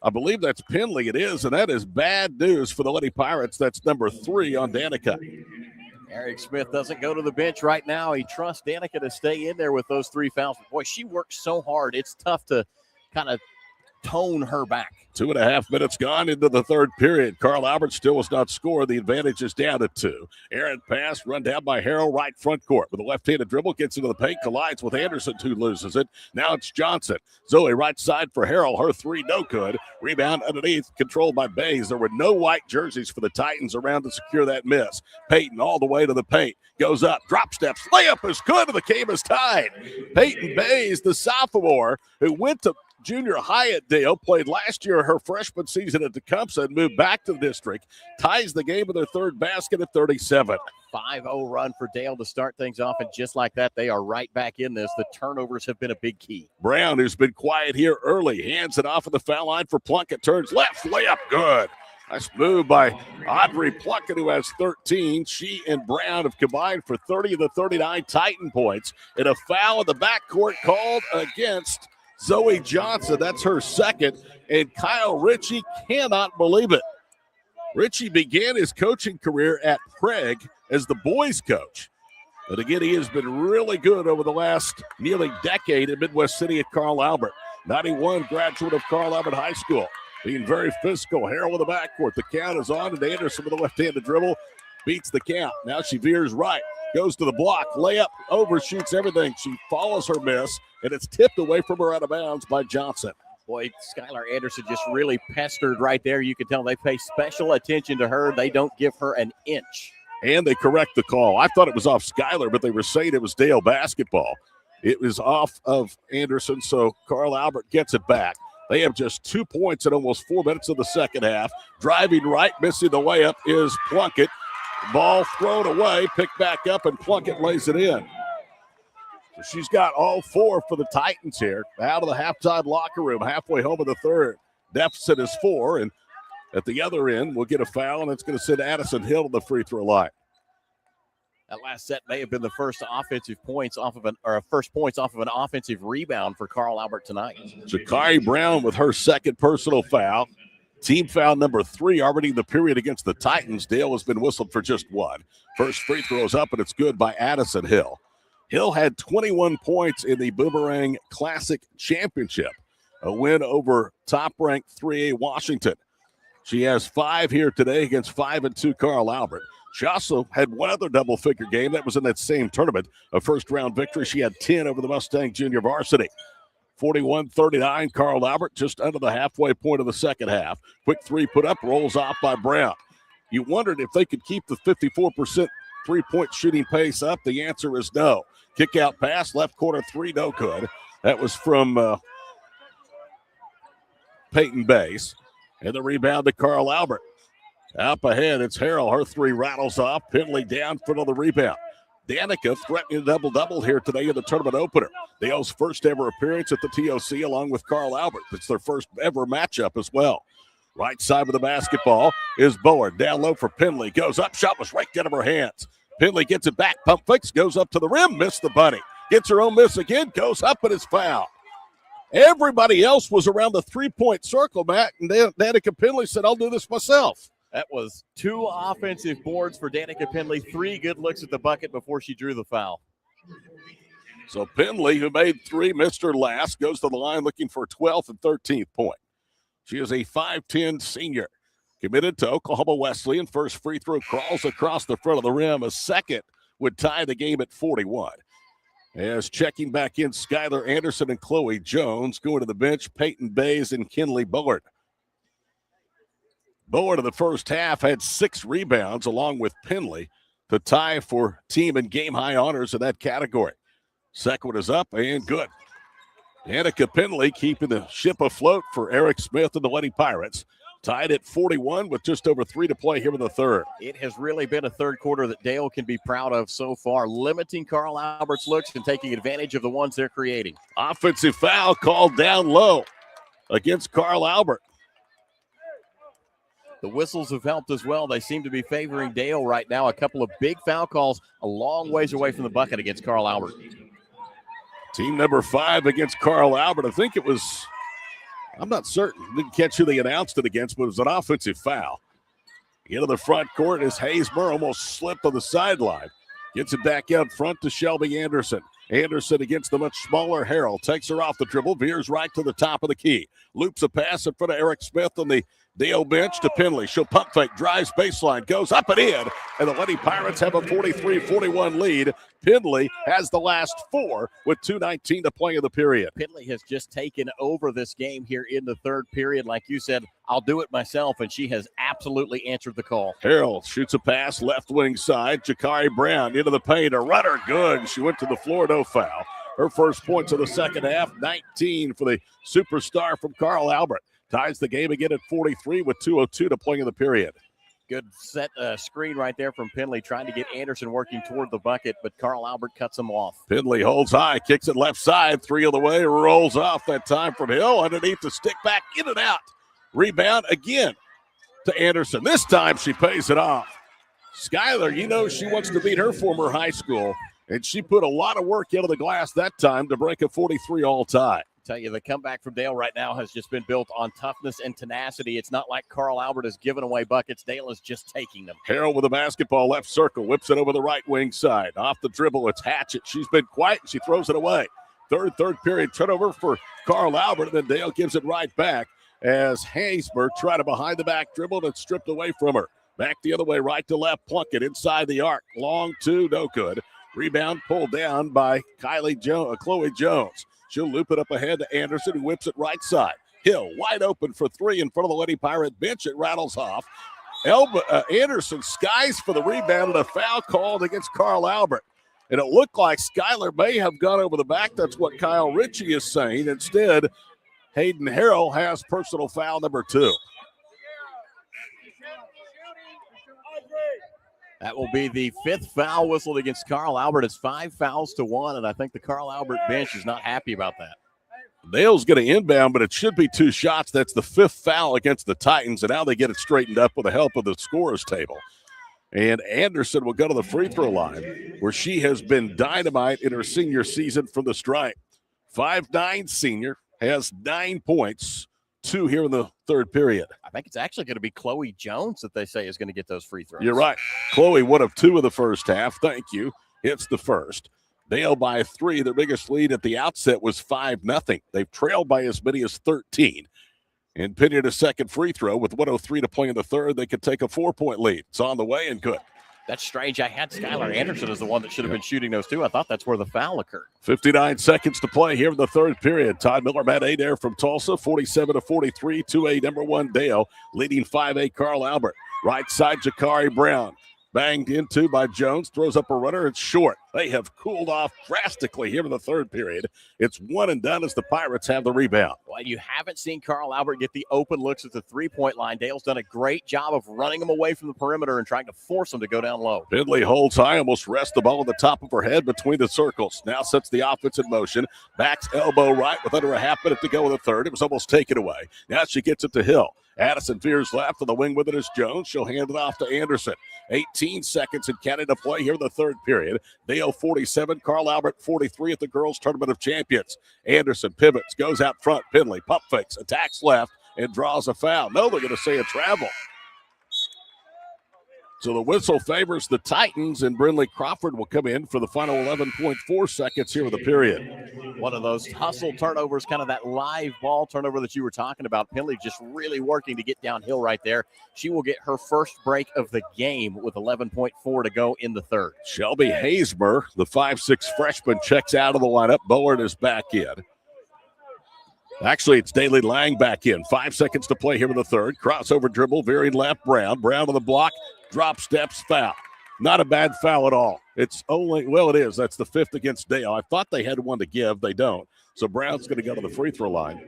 I believe that's Penley. It is, and that is bad news for the Lady Pirates. That's number 3 on Danica. Eric Smith doesn't go to the bench right now. He trusts Danica to stay in there with those 3 fouls. Boy, she works so hard. It's tough to kind of tone her back. 2.5 minutes gone into the third period. Carl Albert still has not scored. The advantage is down to 2. Errant pass run down by Harrell, right front court. With a left-handed dribble, gets into the paint, collides with Anderson, who loses it. Now it's Johnson. Zoe right side for Harrell. Her 3 no good. Rebound underneath, controlled by Bays. There were no white jerseys for the Titans around to secure that miss. Peyton all the way to the paint. Goes up, drop steps, layup is good, and the game is tied. Peyton Bays, the sophomore, who went to junior high at Dale, played last year her freshman season at Tecumseh and moved back to the district, ties the game with their third basket at 37. 5-0 run for Dale to start things off, and just like that, they are right back in this. The turnovers have been a big key. Brown, who's been quiet here early, hands it off of the foul line for Plunkett, turns left, layup good. Nice move by Audrey Plunkett, who has 13. She and Brown have combined for 30 of the 39 Titan points, and a foul in the backcourt called against Zoe Johnson. That's her second, and Kyle Ritchie cannot believe it. Ritchie began his coaching career at Craig as the boys coach. But again, he has been really good over the last nearly decade at Midwest City at Carl Albert. 91 graduate of Carl Albert High School. Being very physical. Harrell in the backcourt. The count is on, and Anderson with a left-handed dribble beats the count. Now she veers right. Goes to the block. Layup. Overshoots everything. She follows her miss, and it's tipped away from her out of bounds by Johnson. Boy, Skylar Anderson just really pestered right there. You can tell they pay special attention to her. They don't give her an inch. And they correct the call. I thought it was off Skylar, but they were saying it was Dale basketball. It was off of Anderson, so Carl Albert gets it back. They have just 2 points in almost 4 minutes of the second half. Driving right, missing the layup is Plunkett. Ball thrown away, picked back up, and Plunkett lays it in. So she's got all 4 for the Titans here. Out of the halftime locker room, halfway home of the third. Deficit is 4, and at the other end, we'll get a foul, and it's going to send Addison Hill to the free throw line. That last set may have been the first offensive points off of an offensive rebound for Carl Albert tonight. Jakari Brown with her second personal foul. Team foul number 3 already in the period against the Titans. Dale has been whistled for just one. First free throw is up, and it's good by Addison Hill. Hill had 21 points in the Boomerang Classic Championship, a win over top-ranked 3A Washington. She has 5 here today against 5-2 Carl Albert. She also had one other double-figure game that was in that same tournament, a first-round victory. She had 10 over the Mustang Junior Varsity. 41-39, Carl Albert just under the halfway point of the second half. Quick three put up, rolls off by Brown. You wondered if they could keep the 54% three-point shooting pace up. The answer is no. Kick out pass, left corner three, no good. That was from Peyton Bays. And the rebound to Carl Albert. Up ahead, it's Harrell. Her three rattles off. Penley down front of the rebound. Danica threatening a double-double here today in the tournament opener. Dale's first ever appearance at the TOC along with Carl Albert. It's their first ever matchup as well. Right side of the basketball is Bowen. Down low for Penley. Goes up. Shot was right out of her hands. Penley gets it back. Pump fakes. Goes up to the rim. Missed the bunny. Gets her own miss again. Goes up and is fouled. Everybody else was around the three-point circle, Matt. And Danica Penley said, I'll do this myself. That was 2 offensive boards for Danica Penley. 3 good looks at the bucket before she drew the foul. So Penley, who made 3, missed her last, goes to the line looking for 12th and 13th point. She is a 5'10 senior, committed to Oklahoma Wesleyan. First free throw crawls across the front of the rim. A second would tie the game at 41. As checking back in, Skylar Anderson and Chloe Jones. Going to the bench, Peyton Bays and Kinley Bullard. Bullard in the first half had 6 rebounds along with Penley to tie for team and game high honors in that category. Second one is up and good. Danica Penley keeping the ship afloat for Eric Smith and the Lady Pirates. Tied at 41 with just over 3 to play here in the third. It has really been a third quarter that Dale can be proud of so far, limiting Carl Albert's looks and taking advantage of the ones they're creating. Offensive foul called down low against Carl Albert. The whistles have helped as well. They seem to be favoring Dale right now. A couple of big foul calls a long ways away from the bucket against Carl Albert. Team number 5 against Carl Albert. I think it was, I'm not certain. Didn't catch who they announced it against, but it was an offensive foul. Into the front court as Haysmer almost slipped on the sideline. Gets it back out front to Shelby Anderson. Anderson against the much smaller Harrell. Takes her off the dribble, veers right to the top of the key. Loops a pass in front of Eric Smith on the Dale bench to Penley. She'll pump fake, drives baseline, goes up and in. And the Lady Pirates have a 43-41 lead. Penley has the last 4 with 2:19 to play in the period. Penley has just taken over this game here in the third period. Like you said, I'll do it myself, and she has absolutely answered the call. Harrell shoots a pass left wing side. Jakari Brown into the paint. A runner good. She went to the floor, no foul. Her first points of the second half, 19 for the superstar from Carl Albert. Ties the game again at 43 with 2:02 to play in the period. Good set screen right there from Penley, trying to get Anderson working toward the bucket, but Carl Albert cuts him off. Penley holds high, kicks it left side, 3 of the way, rolls off that time from Hill, underneath the stick back, in and out. Rebound again to Anderson. This time she pays it off. Skylar, you know she wants to beat her former high school, and she put a lot of work into the glass that time to break a 43 all-time. Tell you, the comeback from Dale right now has just been built on toughness and tenacity. It's not like Carl Albert has given away buckets. Dale is just taking them. Harrell with the basketball, left circle, whips it over the right wing side. Off the dribble, it's Hatchett. She's been quiet, and she throws it away. Third period turnover for Carl Albert, and then Dale gives it right back as Haysmer tried a behind-the-back dribble and stripped away from her. Back the other way, right to left, Plunkett inside the arc. Long two, no good. Rebound pulled down by Chloe Jones. She'll loop it up ahead to Anderson, who whips it right side. Hill wide open for 3 in front of the Lady Pirate bench. It rattles off. Anderson skies for the rebound, and a foul called against Carl Albert. And it looked like Skylar may have gone over the back. That's what Kyle Ritchie is saying. Instead, Hayden Harrell has personal foul number 2. That will be the 5th foul whistled against Carl Albert. It's 5 fouls to 1, and I think the Carl Albert bench is not happy about that. Dale's going to inbound, but it should be 2 shots. That's the 5th foul against the Titans, and now they get it straightened up with the help of the scorer's table. And Anderson will go to the free throw line, where she has been dynamite in her senior season from the stripe. 5'9" senior, has 9 points, 2 here in the third period. I think it's actually going to be Chloe Jones that they say is going to get those free throws. You're right. Chloe, 1 of 2 in the first half. Thank you. Hits the first. Dale by 3. Their biggest lead at the outset was 5-0. They've trailed by as many as 13. And Pinion a second free throw with 1:03 to play in the third. They could take a 4-point lead. It's on the way and good. That's strange. I had Skylar Anderson as the one that should have been shooting those two. I thought that's where the foul occurred. 59 seconds to play here in the third period. Todd Miller, Matt Adair from Tulsa, 47-43. 2A number 1 Dale, leading 5A Carl Albert. Right side, Jakari Brown. Banged into by Jones, throws up a runner. It's short. They have cooled off drastically here in the third period. It's 1 and done as the Pirates have the rebound. Well, you haven't seen Carl Albert get the open looks at the three-point line. Dale's done a great job of running them away from the perimeter and trying to force them to go down low. Finley holds high, almost rests the ball on the top of her head between the circles. Now sets the offense in motion. Backs elbow right with under a half minute to go in the third. It was almost taken away. Now she gets it to Hill. Addison veers left on the wing with it is Jones. She'll hand it off to Anderson. 18 seconds and counting to play here in the third period. Dale 47, Carl Albert 43 at the Girls Tournament of Champions. Anderson pivots, goes out front. Finley pump fakes, attacks left, and draws a foul. No, they're going to say a travel. So the whistle favors the Titans, and Brinley Crawford will come in for the final 11.4 seconds here of the period. One of those hustle turnovers, kind of that live ball turnover that you were talking about. Finley just really working to get downhill right there. She will get her first break of the game with 11.4 to go in the third. Shelby Hazemer, the 5'6 freshman, checks out of the lineup. Bullard is back in. Actually, it's Daly Lang back in. 5 seconds to play here in the third. Crossover dribble, veering left, Brown. Brown on the block. Drop steps, foul. Not a bad foul at all. It's only, well, it is. That's the 5th against Dale. I thought they had one to give. They don't. So Brown's going to go to the free throw line.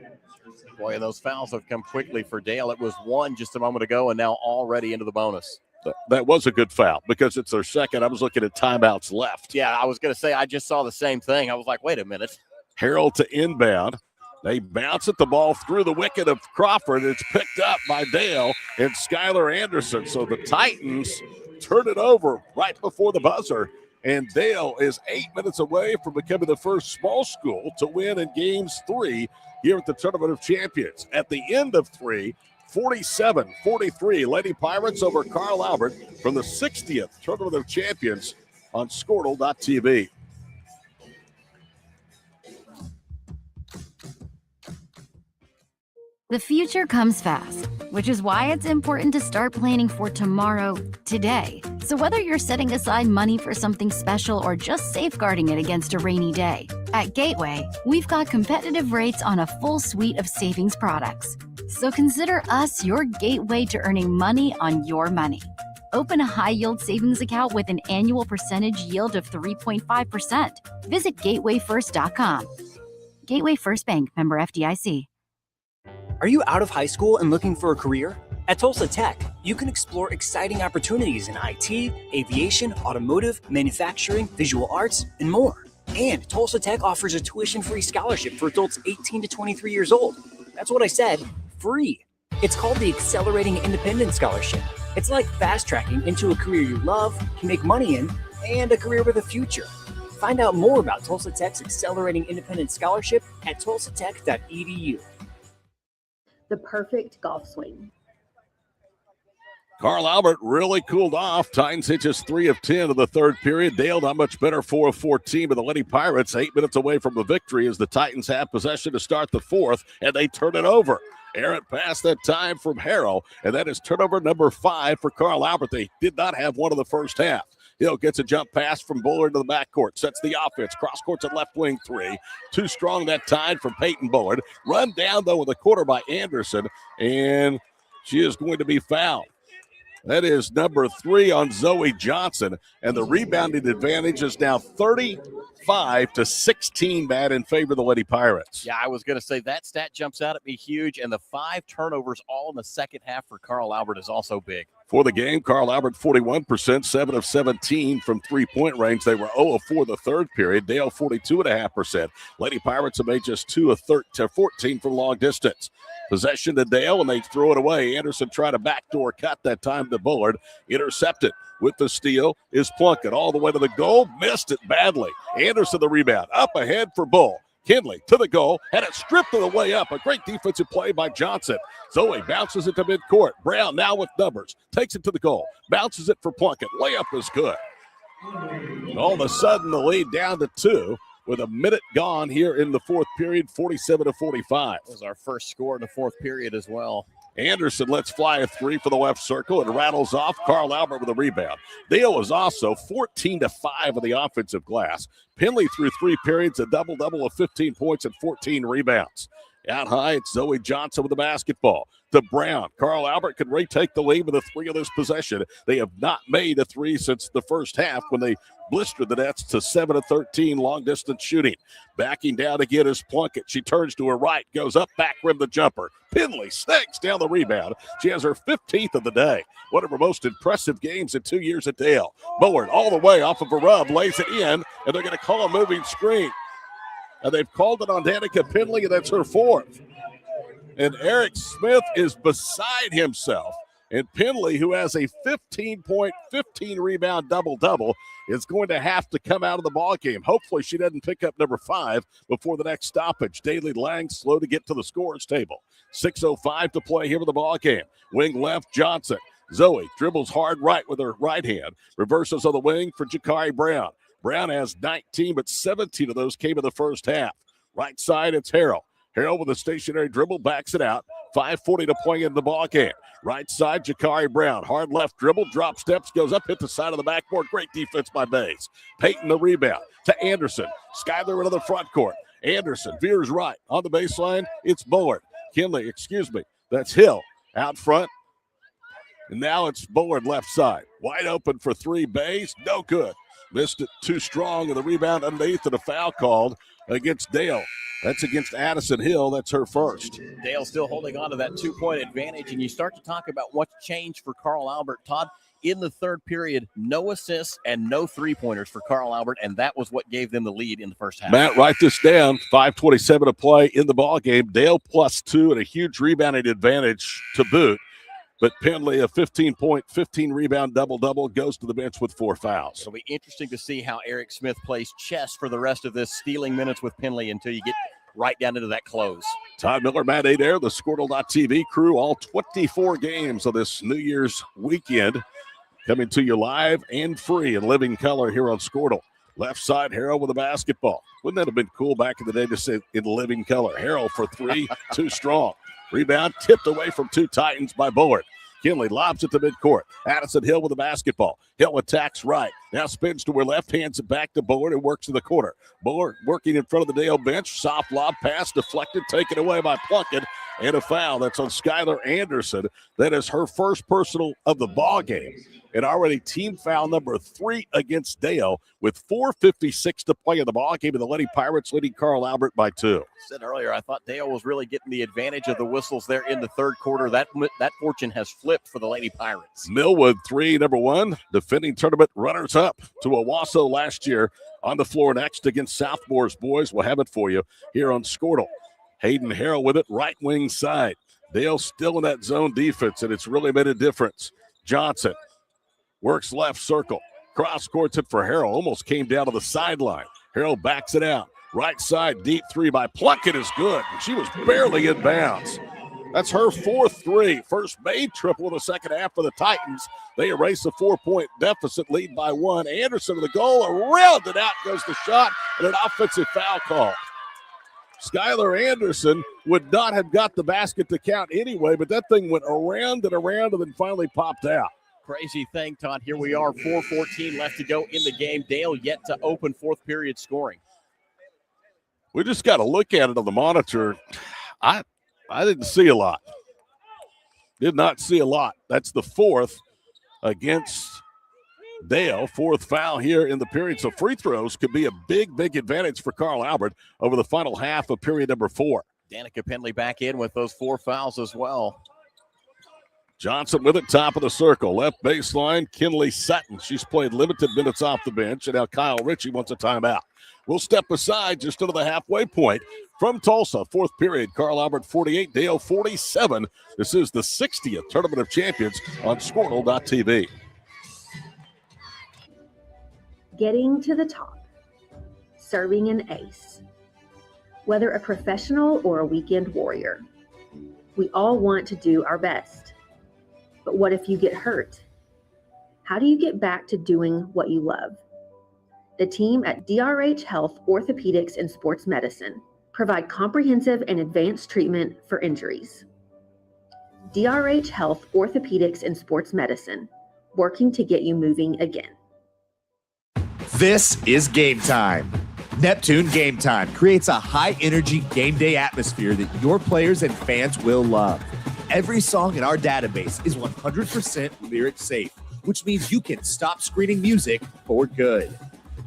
Boy, and those fouls have come quickly for Dale. It was 1 just a moment ago, and now already into the bonus. That was a good foul because it's their second. I was looking at timeouts left. Yeah, I was going to say, I just saw the same thing. I was like, wait a minute. Harrell to inbound. They bounce at the ball through the wicket of Crawford. It's picked up by Dale and Skylar Anderson. So the Titans turn it over right before the buzzer. And Dale is 8 minutes away from becoming the first small school to win in games 3 here at the Tournament of Champions. At the end of 3, 47-43, Lady Pirates over Carl Albert from the 60th Tournament of Champions on Squirtle.tv. The future comes fast, which is why it's important to start planning for tomorrow, today. So whether you're setting aside money for something special or just safeguarding it against a rainy day, at Gateway, we've got competitive rates on a full suite of savings products. So consider us your gateway to earning money on your money. Open a high-yield savings account with an annual percentage yield of 3.5%. Visit gatewayfirst.com. Gateway First Bank, member FDIC. Are you out of high school and looking for a career? At Tulsa Tech, you can explore exciting opportunities in IT, aviation, automotive, manufacturing, visual arts, and more. And Tulsa Tech offers a tuition-free scholarship for adults 18 to 23 years old. That's what I said, free. It's called the Accelerating Independent Scholarship. It's like fast-tracking into a career you love, can make money in, and a career with a future. Find out more about Tulsa Tech's Accelerating Independent Scholarship at tulsatech.edu. The perfect golf swing. Carl Albert really cooled off. Titans hitches 3 of 10 in the third period. Dale not much better, 4 of 14, but the Lady Pirates 8 minutes away from the victory as the Titans have possession to start the fourth, and they turn it over. Errant pass that time from Harrell, and that is turnover number 5 for Carl Albert. They did not have one in the first half. Hill gets a jump pass from Bullard to the backcourt, sets the offense, cross courts at left wing 3. Too strong that time from Peyton Bullard. Run down, though, in the corner by Anderson, and she is going to be fouled. That is number 3 on Zoe Johnson, and the rebounding advantage is now 35-16, Matt, in favor of the Lady Pirates. Yeah, I was going to say that stat jumps out at me huge, and the 5 turnovers all in the second half for Carl Albert is also big. For the game, Carl Albert 41%, 7 of 17 from three-point range. They were 0 of 4 the third period. Dale 42.5%. Lady Pirates have made just 2 of 14 from long distance. Possession to Dale, and they throw it away. Anderson tried a backdoor cut that time to Bullard. Intercepted with the steal is Plunkett all the way to the goal. Missed it badly. Anderson the rebound. Up ahead for Bull. Kinley to the goal, had it stripped on the way up. A great defensive play by Johnson. Zoe bounces it to midcourt. Brown now with numbers. Takes it to the goal. Bounces it for Plunkett. Layup is good. All of a sudden, the lead down to 2 with a minute gone here in the fourth period, 47-45. That was our first score in the fourth period as well. Anderson lets fly a 3 for the left circle and rattles off. Carl Albert with a rebound. Dale was also 14-5 on the offensive glass. Penley through 3 periods, a double-double of 15 points and 14 rebounds. Out high, it's Zoe Johnson with the basketball. To Brown. Carl Albert could retake the lead with a 3 of this possession. They have not made a 3 since the first half when they blistered the Nets to 7-13 long-distance shooting. Backing down again is Plunkett. She turns to her right, goes up, back rim the jumper. Penley snags down the rebound. She has her 15th of the day. One of her most impressive games in 2 years at Dale. Bowen all the way off of a rub, lays it in, and they're going to call a moving screen. And they've called it on Danica Penley, and that's her 4th. And Eric Smith is beside himself. And Penley, who has a 15-point, 15-rebound double-double, is going to have to come out of the ballgame. Hopefully she doesn't pick up number 5 before the next stoppage. Daly Lang slow to get to the scorer's table. 6:05 to play here in the ballgame. Wing left, Johnson. Zoe dribbles hard right with her right hand. Reverses on the wing for Jakari Brown. Brown has 19, but 17 of those came in the first half. Right side, it's Harrell. Harrell with a stationary dribble, backs it out. 5:40 to play in the ballgame. Right side, Jakari Brown. Hard left dribble, drop steps, goes up, hit the side of the backboard. Great defense by Bays. Peyton the rebound to Anderson. Skyler into the front court. Anderson veers right. On the baseline, it's Bullard. Kinley, that's Hill out front. And now it's Bullard left side. Wide open for 3, Bays. No good. Missed it too strong, and the rebound underneath and a foul called against Dale. That's against Addison Hill. That's her first. Dale still holding on to that 2-point advantage, and you start to talk about what's changed for Carl Albert. Todd, in the third period, no assists and no 3-pointers for Carl Albert, and that was what gave them the lead in the first half. Matt, write this down. 5:27 to play in the ballgame. Dale +2 and a huge rebounding advantage to boot. But Penley, a 15-point, 15-rebound double-double, goes to the bench with 4 fouls. It'll be interesting to see how Eric Smith plays chess for the rest of this, stealing minutes with Penley until you get right down into that close. Todd Miller, Matt Adair, the Squirtle.tv crew, all 24 games of this New Year's weekend coming to you live and free in living color here on Squirtle. Left side, Harrell with the basketball. Wouldn't that have been cool back in the day to say in living color? Harrell for 3, too strong. Rebound tipped away from 2 Titans by Bullard. Kinley lobs it to midcourt. Addison Hill with the basketball. Hill attacks right. Now spins to her left, hands it back to Bullard and works in the corner. Bullard working in front of the Dale bench. Soft lob pass deflected, taken away by Plunkett. And a foul that's on Skylar Anderson. That is her first personal of the ball game. And already team foul number 3 against Dale with 4:56 to play in the ball game. And the Lady Pirates leading Carl Albert by 2. I said earlier, I thought Dale was really getting the advantage of the whistles there in the third quarter. That fortune has flipped for the Lady Pirates. Millwood 3, number 1, defending tournament runners-up to Owasso last year. On the floor next against Southmore's boys. We'll have it for you here on Squirtle. Hayden Harrell with it, right wing side. Dale still in that zone defense, and it's really made a difference. Johnson works left circle. Cross courts it for Harrell. Almost came down to the sideline. Harrell backs it out. Right side, deep 3 by Plunkett is good. She was barely in bounds. That's her 4th 3. First made triple in the second half for the Titans. They erase a 4-point deficit, lead by 1. Anderson to the goal, around it out goes the shot, and an offensive foul call. Skylar Anderson would not have got the basket to count anyway, but that thing went around and around and then finally popped out. Crazy thing, Todd. Here we are, 4:14 left to go in the game. Dale yet to open fourth period scoring. We just got to look at it on the monitor. I didn't see a lot. Did not see a lot. That's the 4th against Dale. 4th foul here in the period. So free throws could be a big, big advantage for Carl Albert over the final half of period number 4. Danica Penley back in with those 4 fouls as well. Johnson with it, top of the circle. Left baseline, Kinley Sutton. She's played limited minutes off the bench, and now Kyle Ritchie wants a timeout. We'll step aside just under the halfway point from Tulsa. 4th period, Carl Albert 48, Dale 47. This is the 60th Tournament of Champions on Squirtle.tv. Getting to the top. Serving an ace. whether a professional or a weekend warrior. We all want to do our best. But what if you get hurt? How do you get back to doing what you love? The team at DRH Health Orthopedics and Sports Medicine provide comprehensive and advanced treatment for injuries. DRH Health Orthopedics and Sports Medicine, working to get you moving again. This is Game Time. Neptune Game Time creates a high-energy game day atmosphere that your players and fans will love. Every song in our database is 100% lyric safe, which means you can stop screening music for good.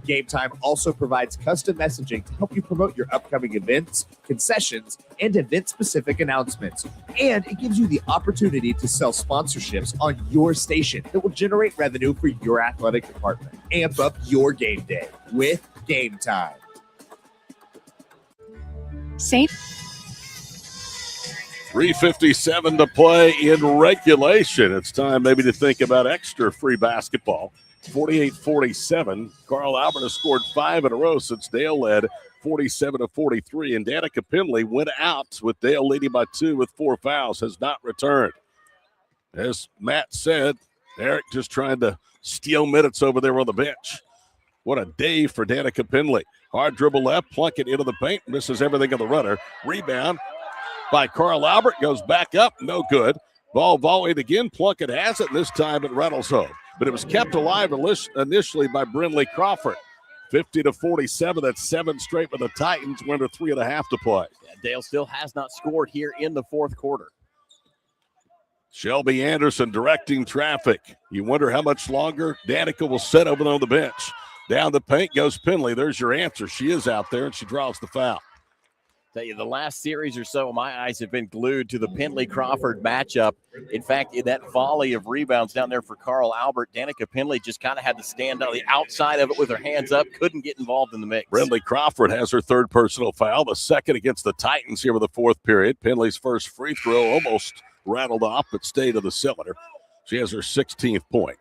Game Time also provides custom messaging to help you promote your upcoming events, concessions, and event-specific announcements. And it gives you the opportunity to sell sponsorships on your station that will generate revenue for your athletic department. Amp up your game day with Game Time. St. 3:57 to play in regulation. It's time maybe to think about extra free basketball. 48-47. Carl Albert has scored 5 in a row since Dale led 47-43. And Danica Penley went out with Dale leading by 2 with 4 fouls, has not returned. As Matt said, Eric just trying to steal minutes over there on the bench. What a day for Danica Penley. Hard dribble left, Plunkett into the paint, misses everything on the runner. Rebound by Carl Albert, goes back up, no good. Ball volleyed again, Plunkett has it, and this time it rattles home. But it was kept alive initially by Brinley Crawford. 50-47, that's 7 straight for the Titans. We're under 3.5 to play. Yeah, Dale still has not scored here in the fourth quarter. Shelby Anderson directing traffic. You wonder how much longer Danica will sit over there on the bench. Down the paint goes Penley. There's your answer. She is out there, and she draws the foul. Tell you, the last series or so, my eyes have been glued to the Penley-Crawford matchup. In fact, in that volley of rebounds down there for Carl Albert, Danica Penley just kind of had to stand on the outside of it with her hands up, couldn't get involved in the mix. Brinley Crawford has her 3rd personal foul, the 2nd against the Titans here with the 4th period. Penley's first free throw almost rattled off, but stayed in the cylinder. She has her 16th point.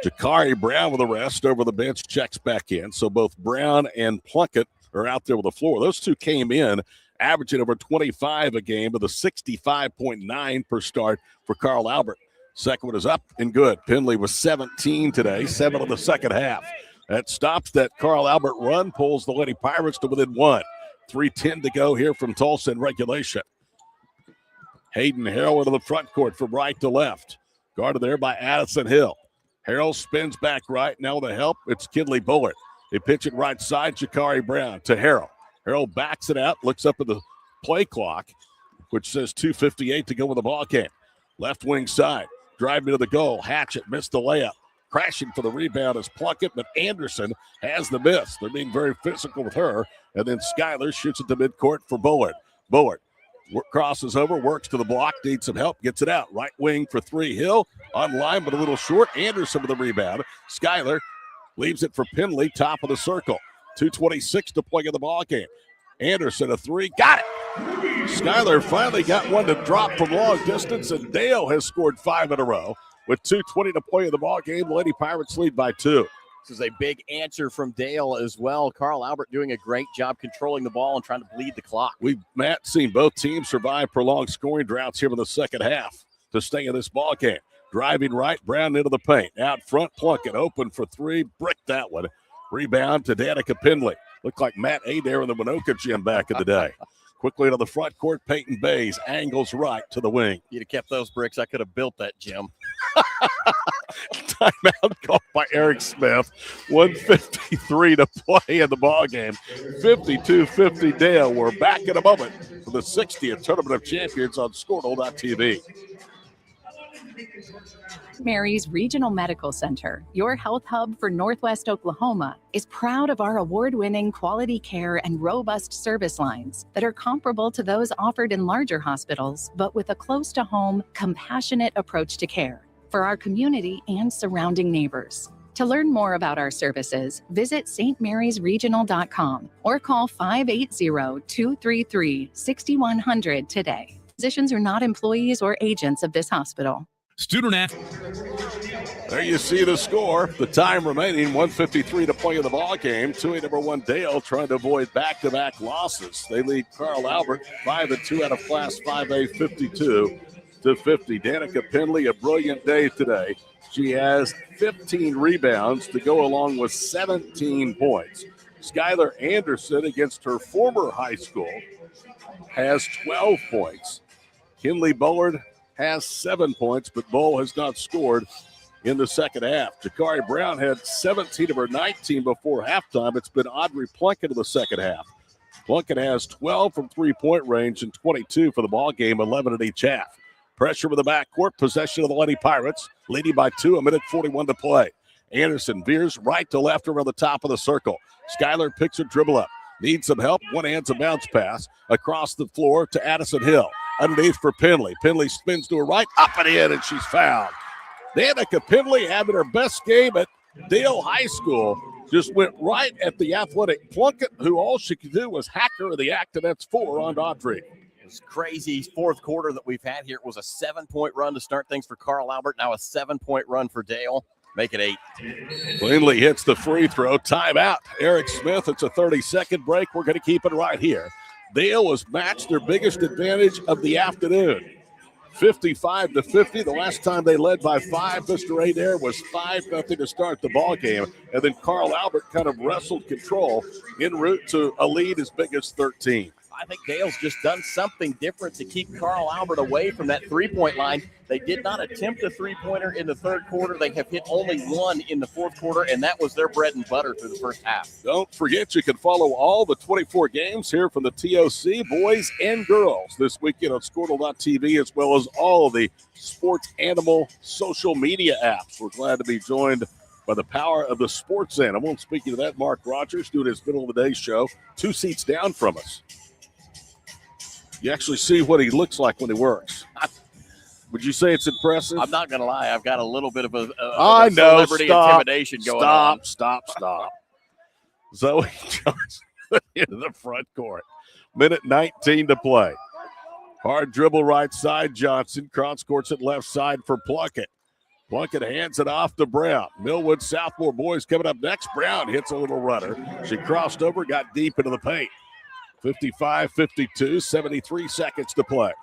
Jakari Brown with the rest over the bench, checks back in. So both Brown and Plunkett are out there with the floor. Those two came in averaging over 25 a game with a 65.9 per start for Carl Albert. Second one is up and good. Penley was 17 today, 7 in the second half. That stops that Carl Albert run, pulls the Lady Pirates to within 1. 3:10 to go here from Tulsa in regulation. Hayden Harrell into the front court from right to left. Guarded there by Addison Hill. Harrell spins back right. Now with the help, it's Kidley Bullard. They pitch it right side, Jakari Brown to Harrell. Harrell backs it out, looks up at the play clock, which says 2:58 to go in the ball game. Left wing side, driving to the goal. Hatchett missed the layup. Crashing for the rebound is Plunkett, but Anderson has the miss. They're being very physical with her. And then Skyler shoots it to midcourt for Bullard. Bullard crosses over, works to the block, needs some help, gets it out. Right wing for 3, Hill. On line, but a little short. Anderson with the rebound. Skyler leaves it for Penley, top of the circle. 2:26 to play in the ball game. Anderson, a 3, got it. Skyler finally got one to drop from long distance, and Dale has scored 5 in a row. With 2:20 to play in the ball game, the Lady Pirates lead by 2. This is a big answer from Dale as well. Carl Albert doing a great job controlling the ball and trying to bleed the clock. We've, Matt, seen both teams survive prolonged scoring droughts here in the second half to stay in this ball game. Driving right, Brown into the paint. Out front, Plunkett open for 3, bricked that one. Rebound to Danica Penley. Looked like Matt Adair in the Winoka gym back in the day. Quickly to the front court, Peyton Bays angles right to the wing. You'd have kept those bricks. I could have built that gym. Timeout called by Eric Smith. 1:53 to play in the ball game. 52-50 Dale. We're back in a moment for the 60th Tournament of Champions on Squirtle.tv. Mary's Regional Medical Center, your health hub for Northwest Oklahoma, is proud of our award-winning quality care and robust service lines that are comparable to those offered in larger hospitals, but with a close-to-home, compassionate approach to care for our community and surrounding neighbors. To learn more about our services, visit stmarysregional.com or call 580-233-6100 today. Physicians are not employees or agents of this hospital. Student athletes. There you see the score. The time remaining, 1:53 to play in the ball game. 2A number 1 Dale trying to avoid back-to-back losses. They lead Carl Albert 5-2 out of Class 5A, 52-50. Danica Penley, a brilliant day today. She has 15 rebounds to go along with 17 points. Skylar Anderson, against her former high school, has 12 points. Kinley Bullard has 7 points, but Bull has not scored in the second half. Jakari Brown had 17 of her 19 before halftime. It's been Audrey Plunkett in the second half. Plunkett has 12 from three-point range and 22 for the ball game, 11 at each half. Pressure with the backcourt, possession of the Lady Pirates, leading by 2, 1:41 to play. Anderson veers right to left around the top of the circle. Skylar picks her dribble up. Needs some help. One hand's a bounce pass across the floor to Addison Hill. Underneath for Penley. Penley spins to her right, up and in, and she's fouled. Danica Penley, having her best game at Dale High School, just went right at the athletic Plunkett, who all she could do was hack her in the act, and that's 4 on Audrey. It's crazy fourth quarter that we've had here. It was a 7-point run to start things for Carl Albert. Now a 7-point run for Dale. Make it 8. Cleanly hits the free throw. Timeout. Eric Smith, it's a 30-second break. We're going to keep it right here. Dale has matched their biggest advantage of the afternoon. 55-50. The last time they led by 5, Mr. Adair, was 5-0 to start the ball game. And then Carl Albert kind of wrestled control en route to a lead as big as 13. I think Dale's just done something different to keep Carl Albert away from that three-point line. They did not attempt a three-pointer in the third quarter. They have hit only one in the fourth quarter, and that was their bread and butter through the first half. Don't forget, you can follow all the 24 games here from the TOC, boys and girls, this weekend on Squirtle.tv, as well as all of the Sports Animal social media apps. We're glad to be joined by the power of the Sports Animal. And speaking of that, Mark Rogers doing his middle of the day show, 2 seats down from us. You actually see what he looks like when he works. Would you say it's impressive? I'm not going to lie. I've got a little bit of a celebrity intimidation going on. Stop. Zoe Johnson into the front court. Minute 19 to play. Hard dribble right side, Johnson. Cross courts it left side for Plunkett. Plunkett hands it off to Brown. Millwood Southmore boys coming up next. Brown hits a little runner. She crossed over, got deep into the paint. 55-52, 73 seconds to play.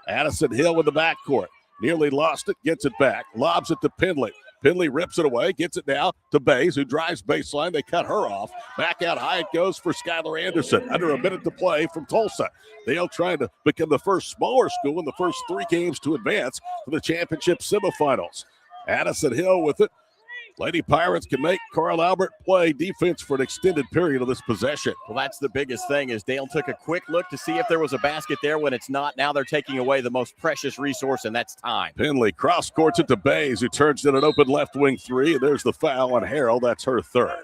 Addison Hill with the backcourt. Nearly lost it, gets it back. Lobs it to Penley. Penley rips it away, gets it now to Bays, who drives baseline. They cut her off. Back out high it goes for Skylar Anderson. Under a minute to play from Tulsa. Dale trying to become the first smaller school in the first 3 games to advance to the championship semifinals. Addison Hill with it. Lady Pirates can make Carl Albert play defense for an extended period of this possession. Well, that's the biggest thing is Dale took a quick look to see if there was a basket there. When it's not, now they're taking away the most precious resource, and that's time. Penley cross courts it to Bays, who turns in an open left wing 3, and there's the foul on Harrell. That's her 3rd.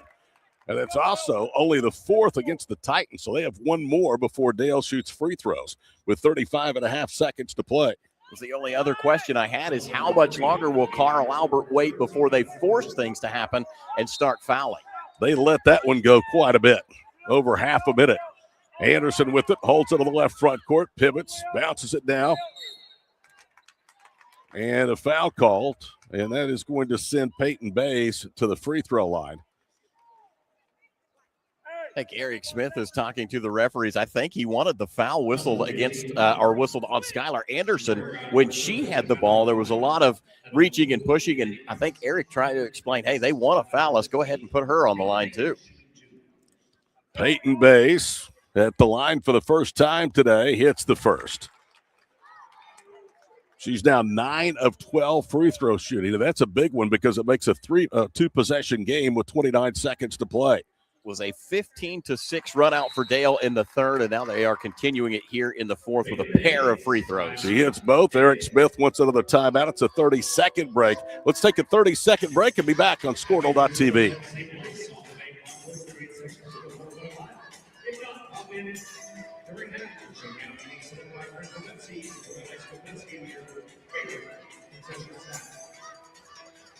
And it's also only the 4th against the Titans, so they have 1 more before Dale shoots free throws with 35 and a half seconds to play. The only other question I had is how much longer will Carl Albert wait before they force things to happen and start fouling? They let that one go quite a bit, over half a minute. Anderson with it, holds it on the left front court, pivots, bounces it down. And a foul called, and that is going to send Peyton Bays to the free throw line. I think Eric Smith is talking to the referees. I think he wanted the foul whistled against or whistled on Skylar Anderson when she had the ball. There was a lot of reaching and pushing, and I think Eric tried to explain, hey, they want a foul. Let's go ahead and put her on the line too. Peyton Bays at the line for the first time today, hits the first. She's now 9 of 12 free throw shooting, and that's a big one because it makes a 2-possession game with 29 seconds to play. Was a 15-6 run out for Dale in the third, and now they are continuing it here in the fourth with a pair of free throws. He hits both. Eric Smith wants another timeout. It's a 30-second break. Let's take a 30-second break and be back on Squirtle.tv.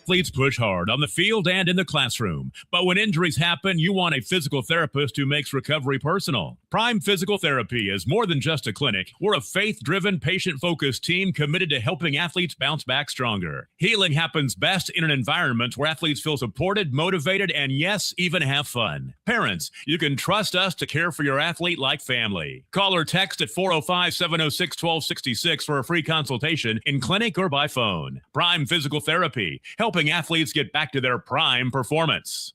Athletes push hard on the field and in the classroom, but when injuries happen, you want a physical therapist who makes recovery personal. Prime Physical Therapy is more than just a clinic. We're a faith-driven, patient-focused team committed to helping athletes bounce back stronger. Healing happens best in an environment where athletes feel supported, motivated, and yes, even have fun. Parents, you can trust us to care for your athlete like family. Call or text at 405-706-1266 for a free consultation in clinic or by phone. Prime Physical Therapy, helping athletes get back to their prime performance.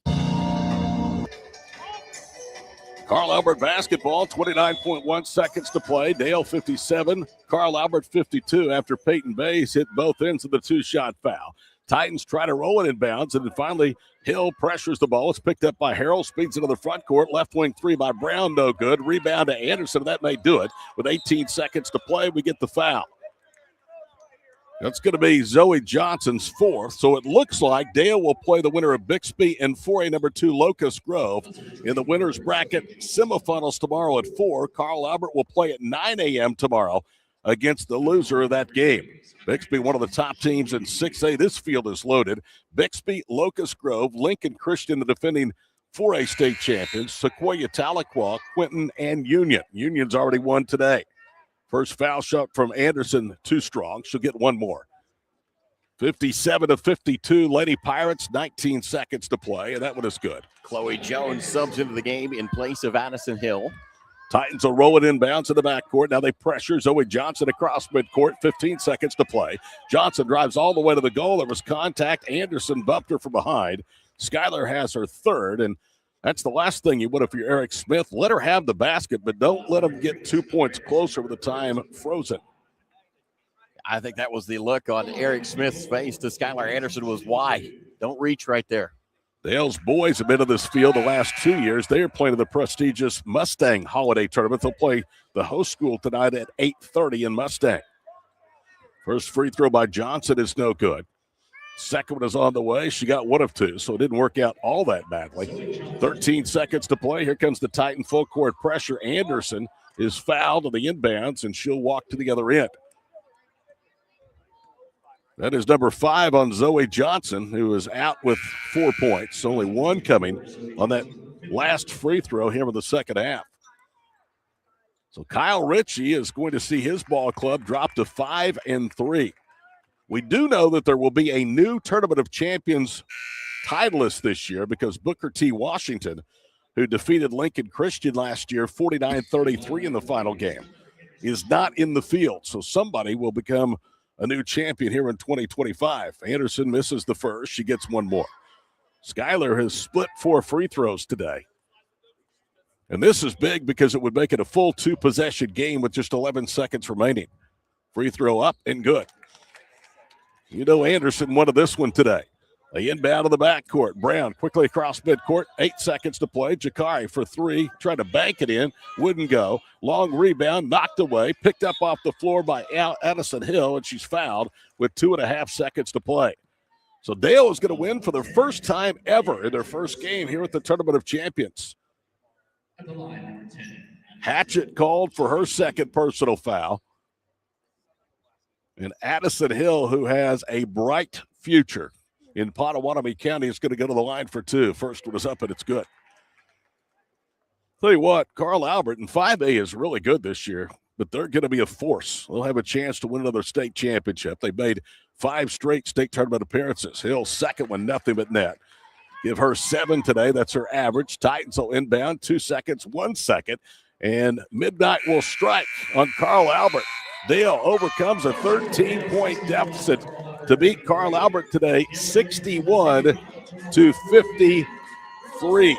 Carl Albert basketball, 29.1 seconds to play. Dale 57, Carl Albert 52 after Peyton Bays hit both ends of the two-shot foul. Titans try to roll it inbounds, and then finally Hill pressures the ball. It's picked up by Harrell, speeds into the front court. Left wing three by Brown, no good. Rebound to Anderson. That may do it. With 18 seconds to play, we get the foul. That's going to be Zoe Johnson's fourth. So it looks like Dale will play the winner of Bixby and 4A number 2 Locust Grove in the winner's bracket semifinals tomorrow at 4. Carl Albert will play at 9 a.m. tomorrow against the loser of that game. Bixby, one of the top teams in 6A. This field is loaded. Bixby, Locust Grove, Lincoln Christian, the defending 4A state champions, Sequoia, Tahlequah, Quinton, and Union. Union's already won today. First foul shot from Anderson, too strong. She'll get one more. 57-52, Lady Pirates, 19 seconds to play, and that one is good. Chloe Jones subs into the game in place of Addison Hill. Titans will roll it inbounds in the backcourt. Now they pressure Zoe Johnson across midcourt. 15 seconds to play. Johnson drives all the way to the goal. There was contact. Anderson bumped her from behind. Skylar has her third, and that's the last thing you would if you're Eric Smith. Let her have the basket, but don't let them get 2 points closer with the time frozen. I think that was the look on Eric Smith's face to Skylar Anderson was why. Don't reach right there. Dale's boys have been in this field the last 2 years. They are playing in the prestigious Mustang Holiday Tournament. They'll play the host school tonight at 8:30 in Mustang. First free throw by Johnson is no good. Second one is on the way. She got one of two, so it didn't work out all that badly. 13 seconds to play. Here comes the Titan full court pressure. Anderson is fouled on the inbounds, and she'll walk to the other end. That is number 5 on Zoe Johnson, who is out with 4 points. Only one coming on that last free throw here in the second half. So Kyle Ritchie is going to see his ball club drop to 5-3. We do know that there will be a new Tournament of Champions titleist this year because Booker T. Washington, who defeated Lincoln Christian last year 49-33 in the final game, is not in the field. So somebody will become a new champion here in 2025. Anderson misses the first. She gets one more. Skylar has split 4 free throws today. And this is big because it would make it a full 2-possession game with just 11 seconds remaining. Free throw up and good. You know Anderson wanted this one today. They inbound to the backcourt. Brown quickly across midcourt. 8 seconds to play. Jakari for 3. Tried to bank it in. Wouldn't go. Long rebound. Knocked away. Picked up off the floor by Addison Hill, and she's fouled with 2.5 seconds to play. So Dale is going to win for the first time ever in their first game here at the Tournament of Champions. Hatchett called for her second personal foul. And Addison Hill, who has a bright future in Pottawatomie County, is going to go to the line for 2. First one is up, and it's good. Tell you what, Carl Albert in 5A is really good this year, but they're going to be a force. They'll have a chance to win another state championship. They made 5 straight state tournament appearances. Hill's second one, nothing but net. Give her 7 today. That's her average. Titans will inbound 2 seconds, 1 second, and midnight will strike on Carl Albert. Dale overcomes a 13-point deficit to beat Carl Albert today, 61-53.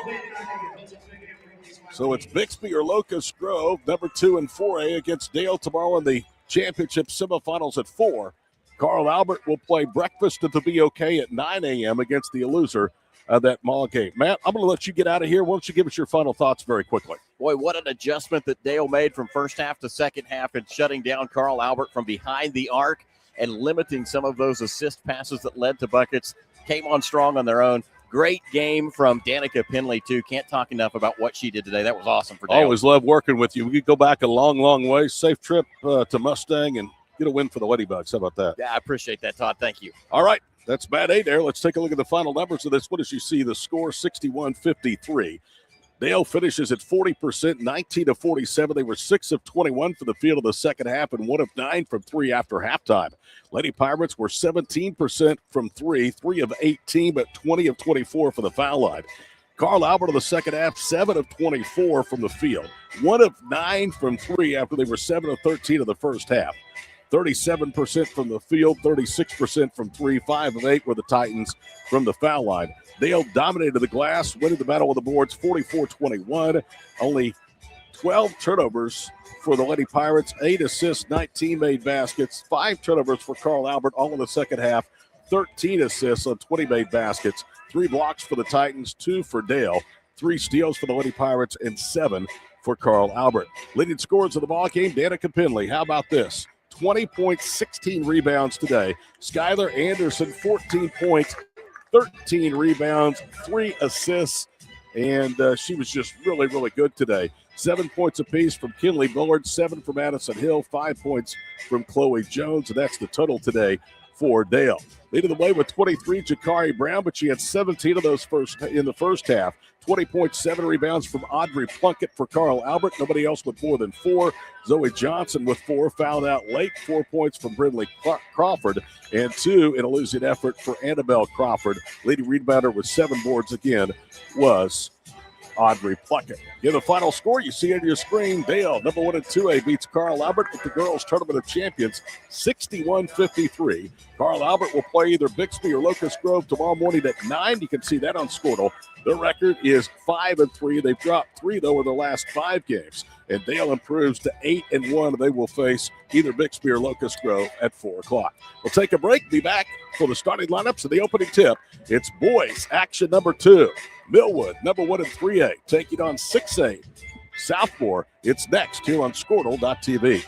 So it's Bixby or Locust Grove, number 2 and 4A against Dale tomorrow in the championship semifinals at 4. Carl Albert will play breakfast at the BOK at 9 a.m. against the loser of that mall game. Matt, I'm going to let you get out of here. Why don't you give us your final thoughts very quickly? Boy, what an adjustment that Dale made from first half to second half and shutting down Carl Albert from behind the arc and limiting some of those assist passes that led to buckets. Came on strong on their own. Great game from Danica Penley, too. Can't talk enough about what she did today. That was awesome for Dale. Always love working with you. We could go back a long, long way. Safe trip to Mustang and get a win for the Lady Bugs. How about that? Yeah, I appreciate that, Todd. Thank you. All right. That's Matt Adair. Let's take a look at the final numbers of this. What does you see? The score 61-53. Dale finishes at 40%, 19-47. They were 6 of 21 for the field in the second half and 1 of 9 from 3 after halftime. Lady Pirates were 17% from 3, 3 of 18, but 20 of 24 for the foul line. Carl Albert in the second half, 7 of 24 from the field, 1 of 9 from 3 after they were 7 of 13 in the first half. 37% from the field, 36% from 3, 5 of 8 were the Titans from the foul line. Dale dominated the glass, winning the battle on the boards 44-21. Only 12 turnovers for the Lady Pirates, 8 assists, 19 made baskets, 5 turnovers for Carl Albert, all in the second half, 13 assists on 20 made baskets, 3 blocks for the Titans, 2 for Dale, 3 steals for the Lady Pirates, and 7 for Carl Albert. Leading scorers of the ball game, Danica Penley. How about this? 20 points, 16 rebounds today. Skylar Anderson, 14 points, 13 rebounds, 3 assists, and she was just really, really good today. 7 points apiece from Kinley Bullard, 7 from Addison Hill, 5 points from Chloe Jones, and that's the total today for Dale. Leading the way with 23, Jakari Brown, but she had 17 of those in the first half. 20.7 rebounds from Audrey Plunkett for Carl Albert. Nobody else with more than 4. Zoe Johnson with 4, fouled out late. 4 points from Brindley Crawford, and 2 in a losing effort for Annabelle Crawford. Leading rebounder with 7 boards again was Audrey Plunkett. In the final score, you see on your screen, Dale, number 1 and 2A, beats Carl Albert with the Girls Tournament of Champions, 61-53. Carl Albert will play either Bixby or Locust Grove tomorrow morning at 9. You can see that on Squirtle. Their record is 5-3. They've dropped 3, though, in their last 5 games. And Dale improves to 8-1. They will face either Bixby or Locust Grove at 4 o'clock. We'll take a break. Be back for the starting lineups and the opening tip. It's boys action number 2. Millwood, number 1 and 3A, taking on 6A Southmore. It's next here on Squirtle.tv.